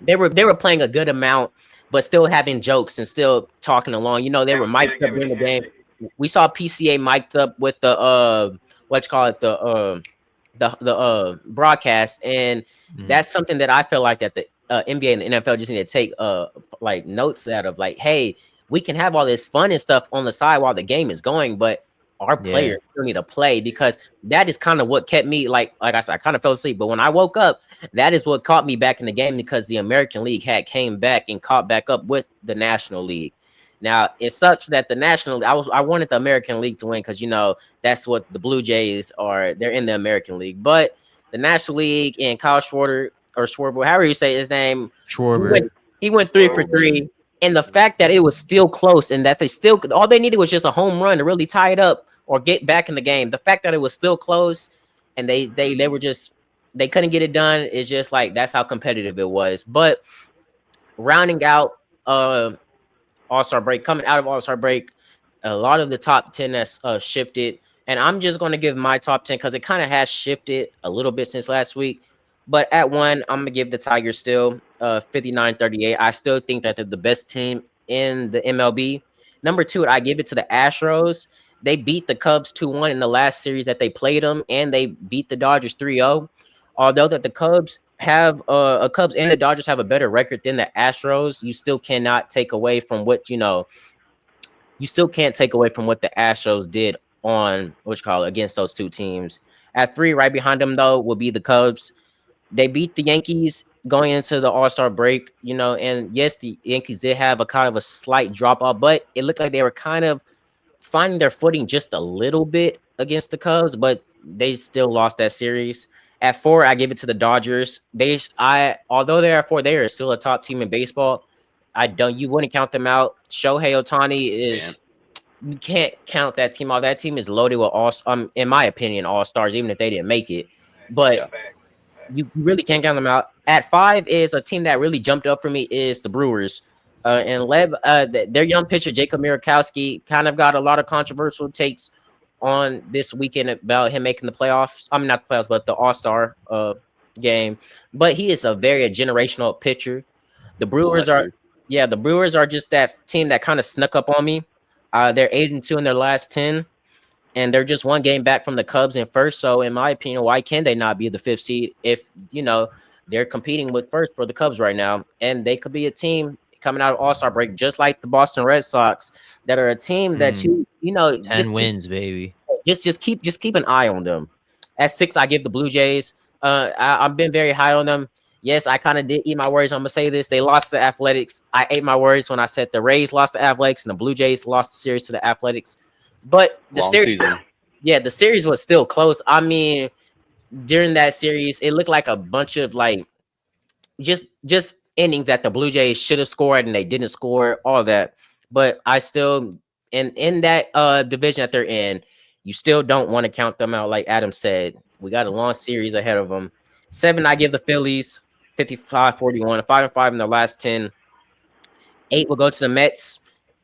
They were playing a good amount, but still having jokes and still talking along. They were mic'd up in the game. We saw PCA mic'd up with the the broadcast, and that's something that I feel like that the NBA and the NFL just need to take like notes out of, like, hey, we can have all this fun and stuff on the side while the game is going, but our players still need to play, because that is kind of what kept me, like I said, I kind of fell asleep, but when I woke up, that is what caught me back in the game, because the American League had came back and caught back up with the National League. Now, it sucks that the National, I wanted the American League to win, because that's what the Blue Jays are. They're in the American League, but the National League and Kyle Schwarber, however you say his name, Schwarber, he went 3 for 3, and the fact that it was still close, and that all they needed was just a home run to really tie it up or get back in the game. The fact that it was still close, and they couldn't get it done, is just like, that's how competitive it was. But rounding out All-Star break, coming out of All-Star break, a lot of the top 10 has shifted, and I'm just going to give my top 10 because it kind of has shifted a little bit since last week. But at 1, I'm going to give the Tigers still 59-38. I still think that they're the best team in the MLB. Number two, I give it to the Astros. They beat the Cubs 2-1 in the last series that they played them, and they beat the Dodgers 3-0. Although that the Cubs have Cubs and the Dodgers have a better record than the Astros, you still cannot take away from what you still can't take away from what the Astros did on against those two teams. At three, right behind them though, will be the Cubs. They beat the Yankees going into the All-Star break, and yes, the Yankees did have a kind of a slight drop off, but it looked like they were kind of finding their footing just a little bit against the Cubs, but they still lost that series. At four, I give it to the Dodgers. Although they are four, they are still a top team in baseball. You wouldn't count them out. Shohei Ohtani is. Man. You can't count that team out. That team is loaded with in my opinion, all stars, even if they didn't make it. But Yeah. you really can't count them out. At five is a team that really jumped up for me is the Brewers. And their young pitcher Jacob Mirakowski kind of got a lot of controversial takes on this weekend about him making the playoffs. I mean, not the playoffs, but the All-Star game. But he is a generational pitcher. The Brewers the Brewers are just that team that kind of snuck up on me. They're 8-2 in their last 10, and they're just one game back from the Cubs in first. So, in my opinion, why can they not be the fifth seed if they're competing with first for the Cubs right now? And they could be a team coming out of All-Star break, just like the Boston Red Sox, that are a team that 10 wins, baby. Just keep an eye on them. At six, I give the Blue Jays. I've been very high on them. Yes, I kind of did eat my words. I'm gonna say this: they lost to the Athletics. I ate my words when I said the Rays lost to Athletics and the Blue Jays lost the series to the Athletics. But the series, the series was still close. I mean, during that series, it looked like a bunch of just innings that the Blue Jays should have scored and they didn't score. All that, but I still in that division that they're in, you still don't want to count them out. Like Adam said, we got a long series ahead of them. 7, I give the Phillies 55-41, 5-5 in their last 10. 8 will go to the Mets.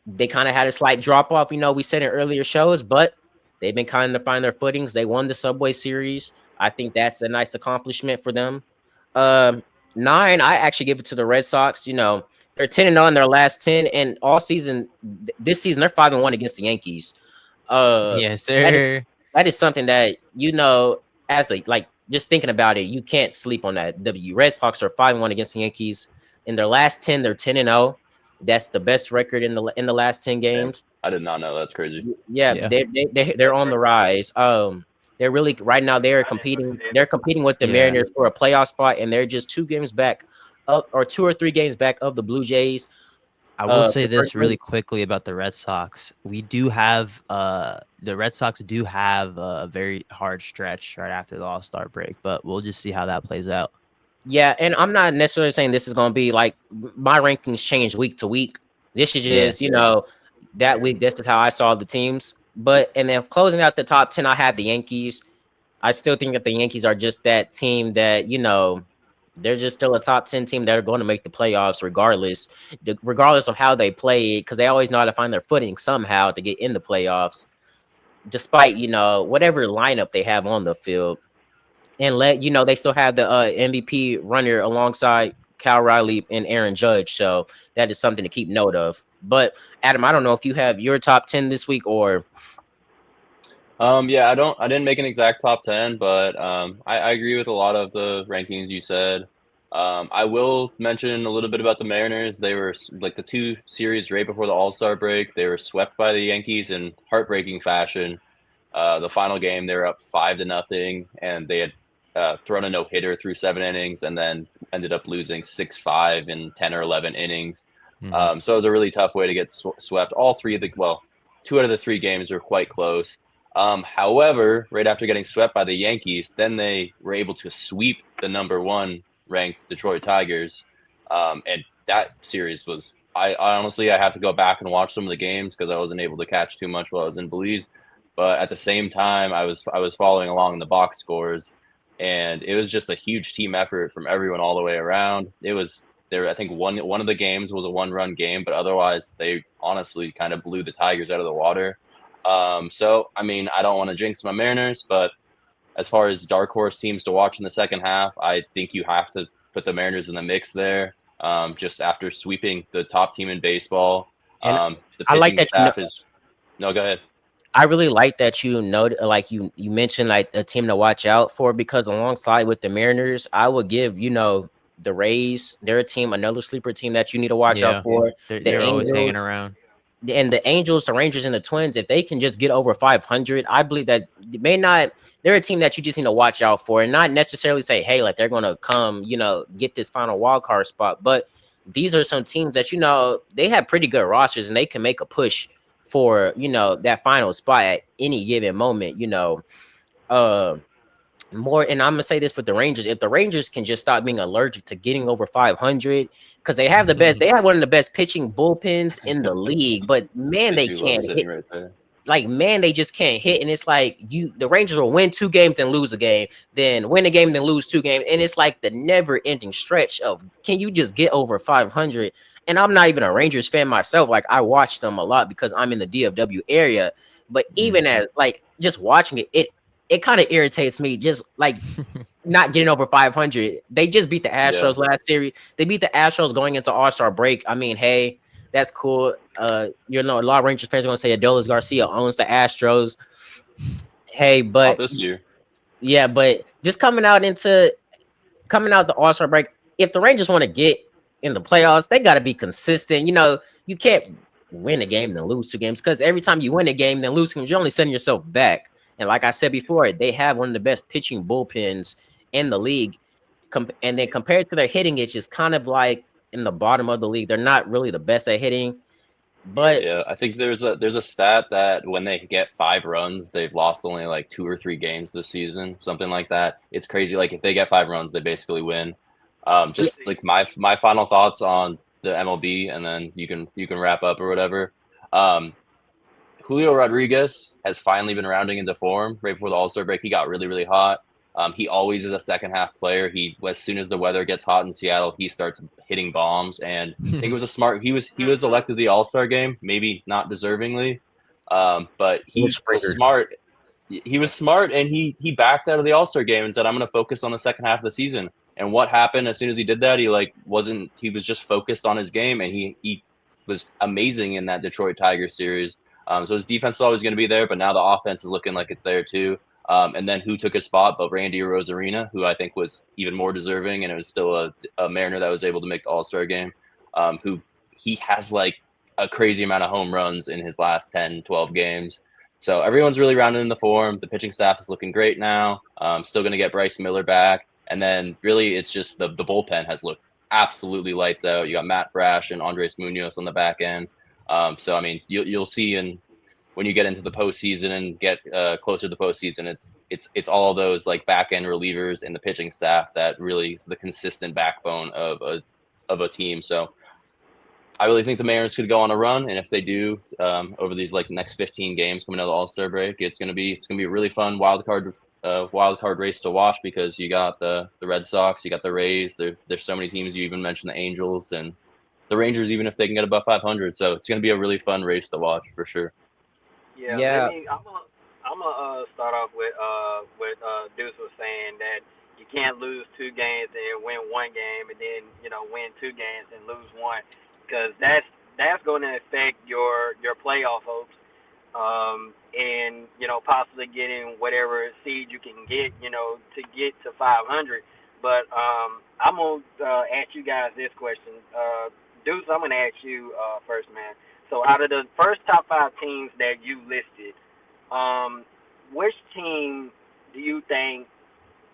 They kind of had a slight drop off, we said in earlier shows, but they've been kind of find their footings. They won the Subway Series. I think that's a nice accomplishment for them. 9, I actually give it to the Red Sox. They're 10-0 in their last 10, and all season, this season, they're 5-1 against the Yankees. Yes, sir. That is something that, as just thinking about it, you can't sleep on that. The Red Sox are 5-1 against the Yankees. In their last 10, they're 10-0. That's the best record in the last 10 games. I did not know. That's crazy. Yeah. They're on the rise. They're really right now. They're competing. They're competing with the Mariners for a playoff spot, and they're just 2 games back up, or 2 or 3 games back of the Blue Jays. I will say this really quickly about the Red Sox. We do have the Red Sox do have a very hard stretch right after the All-Star break, but we'll just see how that plays out. Yeah, and I'm not necessarily saying this is going to be like my rankings change week to week. This is just, that week, this is how I saw the teams. And then closing out the top 10, I had the Yankees. I still think that the Yankees are just that team that, they're just still a top 10 team that are going to make the playoffs regardless of how they play, because they always know how to find their footing somehow to get in the playoffs, despite, whatever lineup they have on the field. And they still have the MVP runner alongside Cal Riley and Aaron Judge. So that is something to keep note of. But Adam, I don't know if you have your top 10 this week or. I didn't make an exact top 10, but I agree with a lot of the rankings you said. I will mention a little bit about the Mariners. They were like the 2 series right before the All-Star break. They were swept by the Yankees in heartbreaking fashion. The final game, they were up 5-0, and they had thrown a no-hitter through 7 innings and then ended up losing 6-5 in 10 or 11 innings. Mm-hmm. So it was a really tough way to get swept. 2 out of the 3 games were quite close. However, right after getting swept by the Yankees, then they were able to sweep the number 1 ranked Detroit Tigers. And that series was, I honestly have to go back and watch some of the games because I wasn't able to catch too much while I was in Belize. But at the same time, I was following along in the box scores, and it was just a huge team effort from everyone all the way around. I think one of the games was a 1-run game, but otherwise they honestly kind of blew the Tigers out of the water. So, I mean, I don't want to jinx my Mariners, but as far as dark horse teams to watch in the second half, I think you have to put the Mariners in the mix there. Just after sweeping the top team in baseball, And The I like pitching that staff is no. Go ahead. I really like that like you mentioned like a team to watch out for, because alongside with the Mariners, I would give the Rays, they're a team, another sleeper team that you need to watch out Yeah, for. The they're always hanging Angels around. and the Angels, the Rangers, and the Twins, if they can just get over 500, I believe that they may not. They're a team that you just need to watch out for, and not necessarily say, "Hey, like they're gonna come, get this final wild card spot." But these are some teams that they have pretty good rosters, and they can make a push for that final spot at any given moment. Uh, more, and I'm gonna say this with the Rangers: if the Rangers can just stop being allergic to getting over 500, because they have they have one of the best pitching bullpens in the league, but man, They they do love can't hit. sitting right there. Like, man, they just can't hit, and it's like the Rangers will win 2 games and lose a game, then win a game then lose 2 games, and it's like the never-ending stretch of can you just get over 500? And I'm not even a Rangers fan myself. Like, I watch them a lot because I'm in the DFW area, but even as like just watching it kind of irritates me, just like not getting over 500. They just beat the Yeah. Astros last series. They beat the Astros going into All-Star break. I mean, hey, that's cool. A lot of Rangers fans are gonna say Adolis Garcia owns the Astros. Hey, Not but this year. yeah, but just coming out the All-Star break, if the Rangers want to get in the playoffs, they got to be consistent. You can't win a game then lose 2 games, because every time you win a game then lose games, you're only setting yourself back. And like I said before, they have one of the best pitching bullpens in the league. And then compared to their hitting, it's just kind of like in the bottom of the league. They're not really the best at hitting, but Yeah, I think there's a stat that when they get 5 runs, they've lost only like 2 or 3 games this season, something like that. It's crazy. Like if they get 5 runs, they basically win. Just like my final thoughts on the MLB, and then you can wrap up or whatever. Um, Julio Rodriguez has finally been rounding into form. Right before the All-Star break, he got really, really hot. He always is a second half player. As soon as the weather gets hot in Seattle, he starts hitting bombs. And I think it was a smart. He was elected the All-Star game, maybe not deservingly, but he was smart. He was smart, and he backed out of the All-Star game and said, "I'm going to focus on the second half of the season." And what happened as soon as he did that? He wasn't. He was just focused on his game, and he was amazing in that Detroit Tigers series. So his defense is always going to be there, but now the offense is looking like it's there too. And then who took his spot but Randy Rosarina, who I think was even more deserving, and it was still a Mariner that was able to make the All-Star game, who he has like a crazy amount of home runs in his last 10, 12 games. So everyone's really rounded in the form. The pitching staff is looking great now. Still going to get Bryce Miller back. And then really it's just the bullpen has looked absolutely lights out. You got Matt Brash and Andres Munoz on the back end. So I mean, you'll see when you get into the postseason and get closer to the postseason, it's all those like back end relievers and the pitching staff that really is the consistent backbone of a team. So I really think the Mariners could go on a run, and if they do over these like next 15 games coming out of the All-Star break, it's gonna be a really fun wild card race to watch, because you got the Red Sox, you got the Rays. There's so many teams. You even mentioned the Angels and the Rangers, even if they can get above 500. So it's going to be a really fun race to watch for sure. Yeah, yeah, I'm gonna start off with what Deuce was saying, that you can't lose 2 games and win 1 game, and then win 2 games and lose one, because that's going to affect your playoff hopes, and possibly getting whatever seed you can get, to get to 500. But I'm gonna ask you guys this question, Deuce. I'm gonna ask you first, man. So out of the first top 5 teams that you listed, which team do you think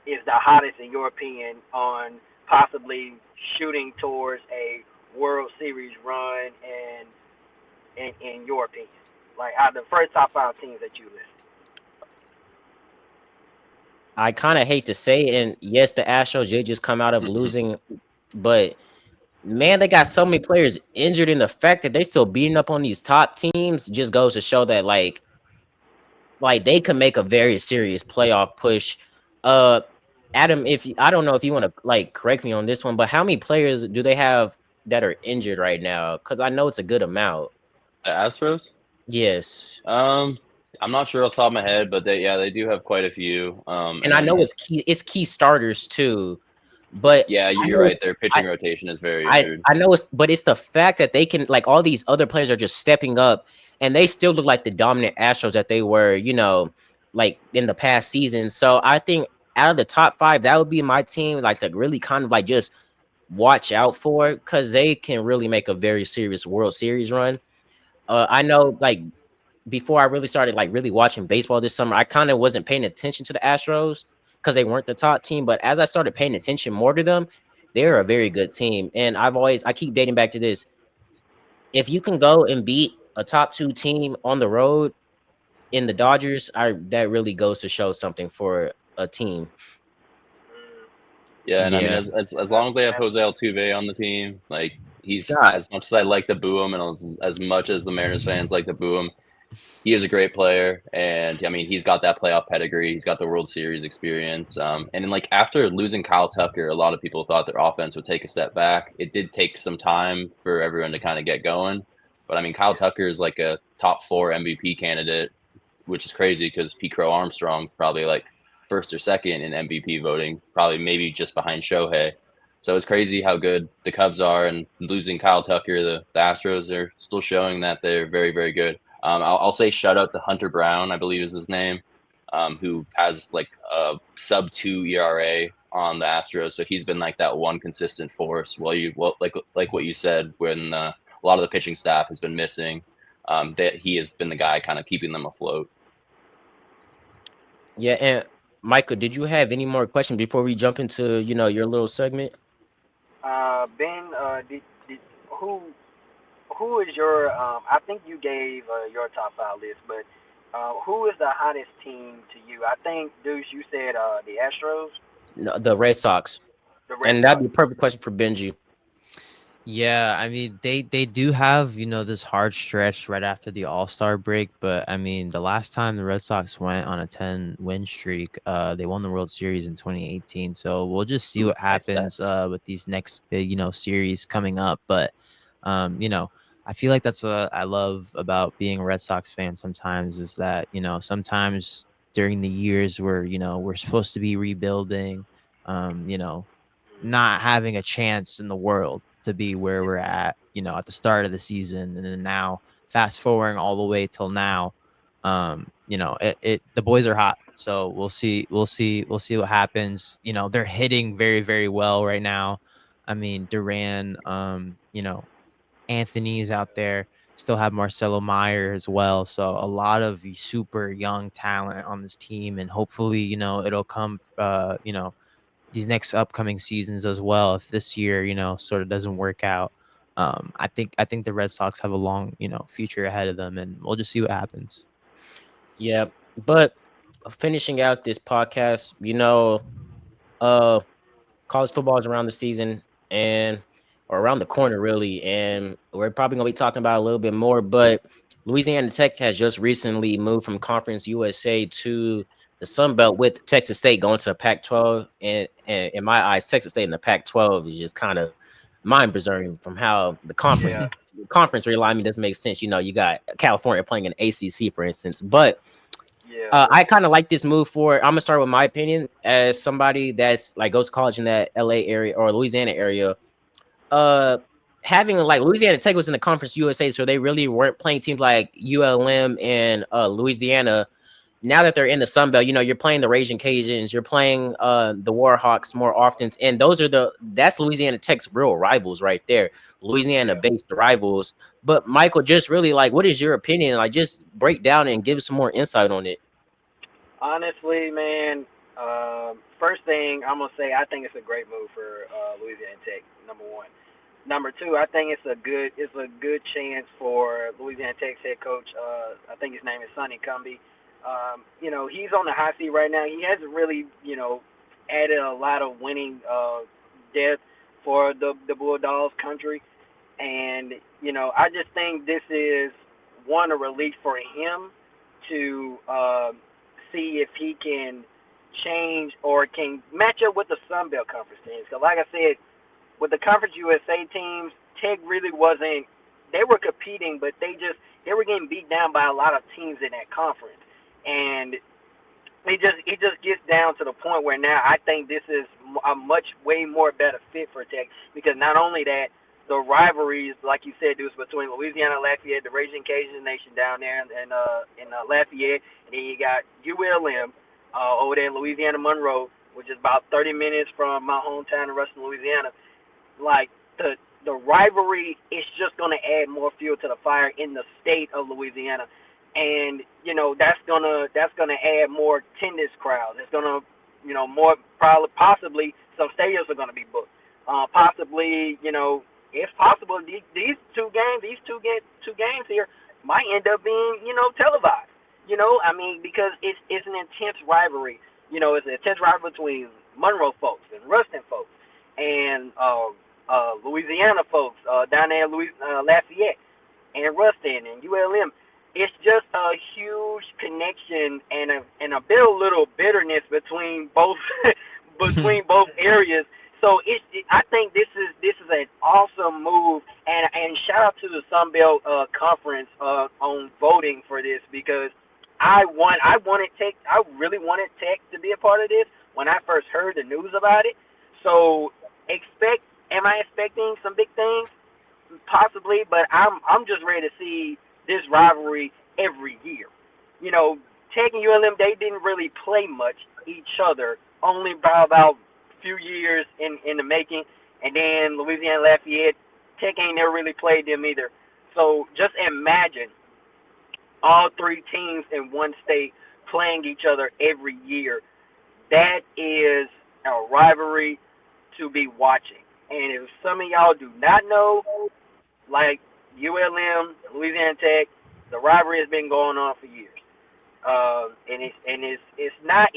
is the hottest in your opinion on possibly shooting towards a World Series run, and in your opinion, like out of the first top 5 teams that you listed? I kind of hate to say it, and yes, the Astros did just come out of losing, but man, they got so many players injured, and the fact that they still beating up on these top teams just goes to show that like they can make a very serious playoff push. Adam, I don't know if you want to like correct me on this one, but how many players do they have that are injured right now? Because I know it's a good amount. The Astros? Yes. I'm not sure off the top of my head, but they do have quite a few. And I know it's key starters too. But Yeah, I you're know right. Their pitching rotation is very injured. I know it's the fact that they can, like, all these other players are just stepping up and they still look like the dominant Astros that they were, like in the past season. So I think out of the top five, that would be my team, like to really kind of like just watch out for, because they can really make a very serious World Series run. I know, like, before I really started like really watching baseball this summer, I kind of wasn't paying attention to the Astros because they weren't the top team. But as I started paying attention more to them, they're a very good team. And I keep dating back to this. If you can go and beat a top two team on the road in the Dodgers, that really goes to show something for a team. Yeah, and I mean, Yeah. as long as they have Jose Altuve on the team, like he's, God. as much as I like to boo him, and as much as the Mariners fans like to boo him, he is a great player, and I mean, he's got that playoff pedigree. He's got the World Series experience. And then, like, after losing Kyle Tucker, a lot of people thought their offense would take a step back. It did take some time for everyone to kind of get going, but I mean, Kyle Tucker is like a top 4 MVP candidate, which is crazy because Pete Crow Armstrong's probably like first or second in MVP voting, probably maybe just behind Shohei. So it's crazy how good the Cubs are, and losing Kyle Tucker, the Astros are still showing that they're very, very good. I'll say shout out to Hunter Brown, I believe is his name, who has like a sub 2 ERA on the Astros. So he's been like that one consistent force. Like what you said, when a lot of the pitching staff has been missing, that he has been the guy kind of keeping them afloat. Yeah. And Michael, did you have any more questions before we jump into, your little segment? Ben, did who is your? I think you gave your top five list, but who is the hottest team to you? I think, Deuce, you said the Astros, No, the Red Sox. the Red And that'd Sox. be a perfect question for Benji. Yeah, I mean they do have, this hard stretch right after the All-Star break, but I mean the last time the Red Sox went on a 10-win streak, they won the World Series in 2018. So we'll just see what Nice stat. happens with these next series coming up, but I feel like that's what I love about being a Red Sox fan sometimes, is that, sometimes during the years where, we're supposed to be rebuilding, not having a chance in the world to be where we're at, at the start of the season. And then now fast forwarding all the way till now, the boys are hot. So we'll see what happens. They're hitting very, very well right now. I mean, Duran, Anthony's out there, still have Marcelo Meyer as well. So a lot of super young talent on this team. And hopefully, it'll come, these next upcoming seasons as well. If this year, sort of doesn't work out, I think the Red Sox have a long, future ahead of them, and we'll just see what happens. Yeah. But finishing out this podcast, uh college football is around the season or around the corner really, and we're probably gonna be talking about it a little bit more. But Louisiana Tech has just recently moved from Conference USA to the Sun Belt, with Texas State going to the Pac-12. And in my eyes, Texas State in the Pac-12 is just kind of mind preserving from how the conference Yeah. conference realignment doesn't make sense. You got California playing an ACC, for instance, but Yeah. I kind of like this move for. I'm gonna start with my opinion as somebody that's like goes to college in that LA area or Louisiana area. Uh, Having like Louisiana Tech was in the Conference USA, so they really weren't playing teams like ULM and Louisiana. Now that they're in the Sun Belt, you're playing the Raging Cajuns, you're playing the Warhawks more often, and that's Louisiana Tech's real rivals right there, Louisiana-based rivals. But Michael, just really like, what is your opinion? Like, just break down and give some more insight on it. Honestly, man, first thing I'm gonna say, I think it's a great move for Louisiana Tech. Number one. Number two, I think it's a good chance for Louisiana Tech's head coach. I think his name is Sonny Cumby. He's on the hot seat right now. He hasn't really, added a lot of winning depth for the Bulldogs country, and I just think this is one a relief for him to see if he can change or can match up with the Sun Belt Conference teams. Because, like I said, with the Conference USA teams, Tech really wasn't. They were competing, but they were getting beat down by a lot of teams in that conference. And it just gets down to the point where now I think this is a way more better fit for Tech, because not only that, the rivalries, like you said, was between Louisiana and Lafayette, the Raging Cajun Nation down there in Lafayette, and then you got ULM over there in Louisiana Monroe, which is about 30 minutes from my hometown in Ruston, Louisiana. Like the rivalry is just going to add more fuel to the fire in the state of Louisiana, and that's gonna add more attendance crowds. It's gonna more probably possibly some stadiums are gonna be booked. Possibly it's possible these two games here might end up being televised. I mean, because it's an intense rivalry. It's an intense rivalry between Monroe folks and Ruston folks and Louisiana folks down there in Lafayette and Ruston and ULM. It's just a huge connection and a bit of little bitterness between both both areas. So I think this is an awesome move, and shout out to the Sun Belt Conference on voting for this, because I really wanted Tech to be a part of this when I first heard the news about it. So am I expecting some big things? Possibly, but I'm just ready to see this rivalry every year. Tech and ULM, they didn't really play much each other, only by about a few years in the making. And then Louisiana Lafayette, Tech ain't never really played them either. So just imagine all three teams in one state playing each other every year. That is a rivalry to be watching. And if some of y'all do not know, like ULM, Louisiana Tech, the rivalry has been going on for years, and it's not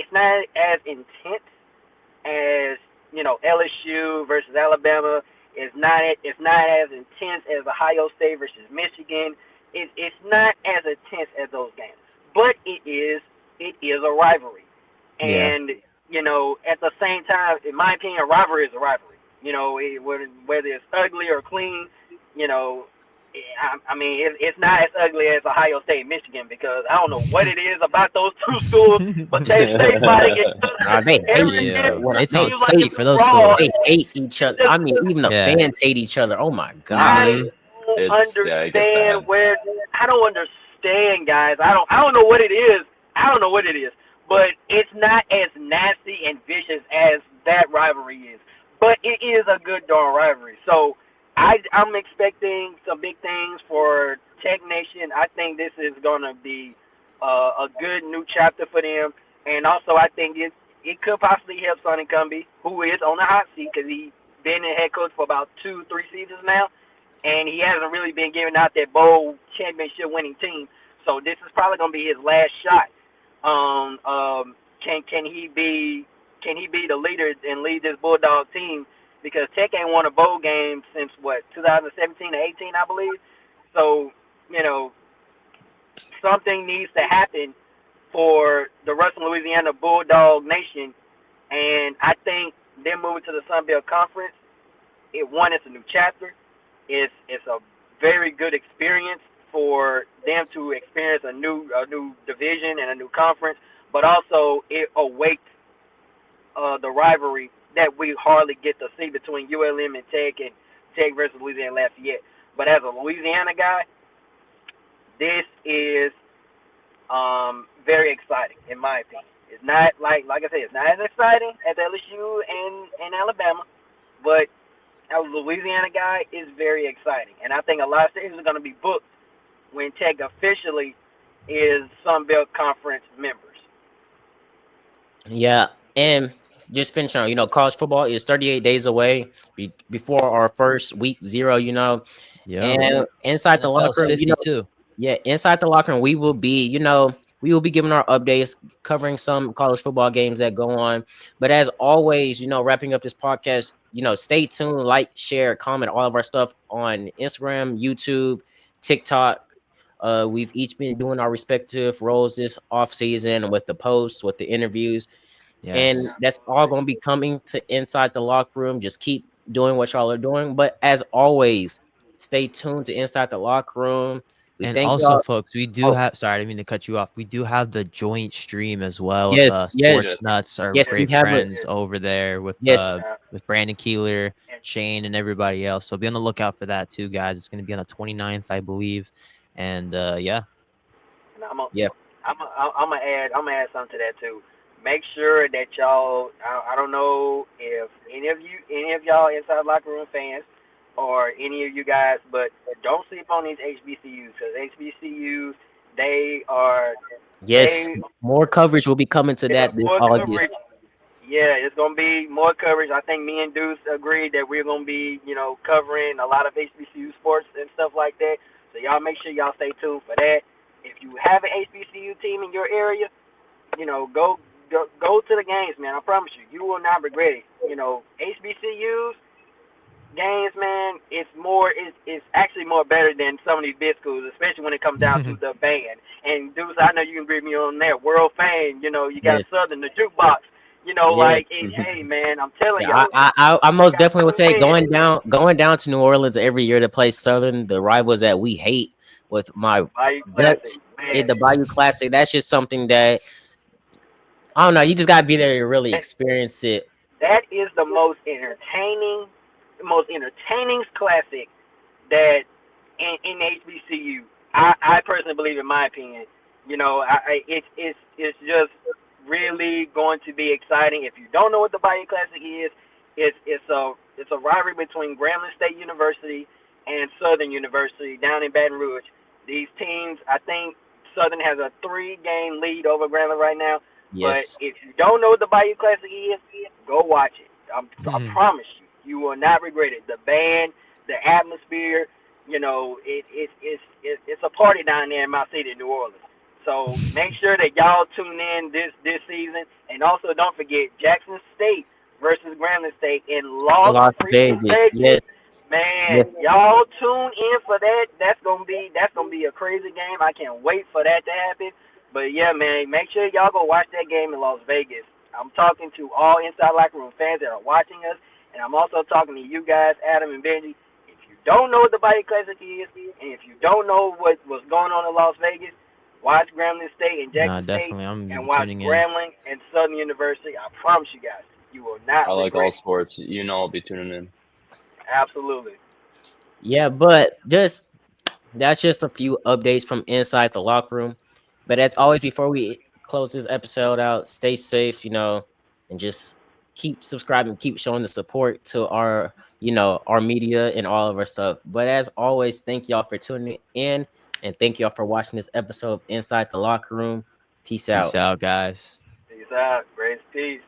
as intense as LSU versus Alabama. It's not as intense as Ohio State versus Michigan. It's not as intense as those games, but it is a rivalry, and at the same time, in my opinion, a rivalry is a rivalry. Whether it's ugly or clean, I mean, it's not as ugly as Ohio State and Michigan, because I don't know what it is about those two schools, but they stay fighting each other. They hate Every each year. other. It's It on seems like state it's for those raw. schools. They hate each other. I mean, even the fans hate each other. Oh my god. I don't It gets understand bad. I don't understand, guys. I don't know what it is. I don't know what it is, but it's not as nasty and vicious as that rivalry is. But it is a good darn rivalry. So I'm expecting some big things for Tech Nation. I think this is going to be a good new chapter for them. And also, I think it could possibly help Sonny Cumbie, who is on the hot seat, because he's been a head coach for about 2-3 seasons now, and he hasn't really been giving out that bowl championship winning team. So this is probably going to be his last shot. Can he be the leader and lead this Bulldog team? Because Tech ain't won a bowl game since 2017 or 18, I believe. So something needs to happen for the Ruston, Louisiana Bulldog Nation, and I think them moving to the Sun Belt Conference, it's a new chapter. It's a very good experience for them to experience a new division and a new conference, but also it awakes the rivalry that we hardly get to see between ULM and Tech versus Louisiana Lafayette. But as a Louisiana guy, this is very exciting in my opinion. It's not like I said, it's not as exciting as LSU and Alabama, but as a Louisiana guy, it's very exciting. And I think a lot of stadiums are going to be booked when Tech officially is Sun Belt Conference members. Yeah, and just finishing on, college football is 38 days away before our first week 0. And inside the NFL's locker room, 52. yeah, inside the locker room, we will be giving our updates, covering some college football games that go on. But as always, wrapping up this podcast, stay tuned, like, share, comment all of our stuff on Instagram, YouTube, TikTok. We've each been doing our respective roles this off season with the posts, with the interviews, and that's all going to be coming to Inside the Locker Room. Just keep doing what y'all are doing. But as always, stay tuned to Inside the Locker Room. And thank also, y'all. folks, we do Oh, have. Sorry, I didn't mean to cut you off. We do have the joint stream as well with yes, Sports yes, Nuts, our yes. We great have a friends over there yes. with Brandon Keeler, Shane, and everybody else. So be on the lookout for that too, guys. It's going to be on the 29th, I believe. And yeah, And I'm gonna Yeah. I'm gonna add something to that too. Make sure that y'all. I don't know if any of y'all inside locker room fans, or any of you guys, but don't sleep on these HBCUs, because HBCUs, they are Yes, they more coverage will be coming to yeah, that this more August. coverage. Yeah, it's gonna be more coverage. I think me and Deuce agreed that we're gonna be, covering a lot of HBCU sports and stuff like that. So y'all make sure y'all stay tuned for that. If you have an HBCU team in your area, go to the games, man. I promise you, you will not regret it. HBCUs games, man, it's actually more better than some of these big schools, especially when it comes down to the band. And Deuce, I know you can agree with me on that. World fame, you got Yes, Southern, the jukebox, yes. hey man, I'm telling Yeah, y'all, I you most got definitely would to say win. going down to New Orleans every year to play Southern, the rivals that we hate with my Bayou Classic, guts. man. The Bayou Classic. That's just something that I don't know. You just gotta be there to really experience it. That is the most entertaining classic that in HBCU. I personally believe, in my opinion, it's just really going to be exciting. If you don't know what the Bayou Classic is, it's a rivalry between Grambling State University and Southern University down in Baton Rouge. These teams, I think Southern has a 3-game lead over Grambling right now. But Yes. if you don't know what the Bayou Classic is, go watch it. I promise you, you will not regret it. The band, the atmosphere, it's a party down there in my city, New Orleans. So make sure that y'all tune in this season, and also don't forget Jackson State versus Grambling State in Las Las Vegas. Vegas. Yes. Man, Yes. y'all tune in for that. That's gonna be a crazy game. I can't wait for that to happen. But yeah, man, make sure y'all go watch that game in Las Vegas. I'm talking to all Inside Locker Room fans that are watching us, and I'm also talking to you guys, Adam and Benji. If you don't know what the Bayou Classic is, and if you don't know what's going on in Las Vegas, watch Grambling State and nah, Jackson State, definitely, I'm gonna and be watch tuning in. Grambling and Southern University. I promise you guys, you will I not like all regret it. sports. I'll be tuning in. Absolutely. Yeah, but that's just a few updates from inside the locker room. But as always, before we close this episode out, stay safe, and just keep subscribing, keep showing the support to our media and all of our stuff. But as always, thank y'all for tuning in, and thank y'all for watching this episode of Inside the Locker Room. Peace Peace out. out, guys. Peace out. Grace, peace.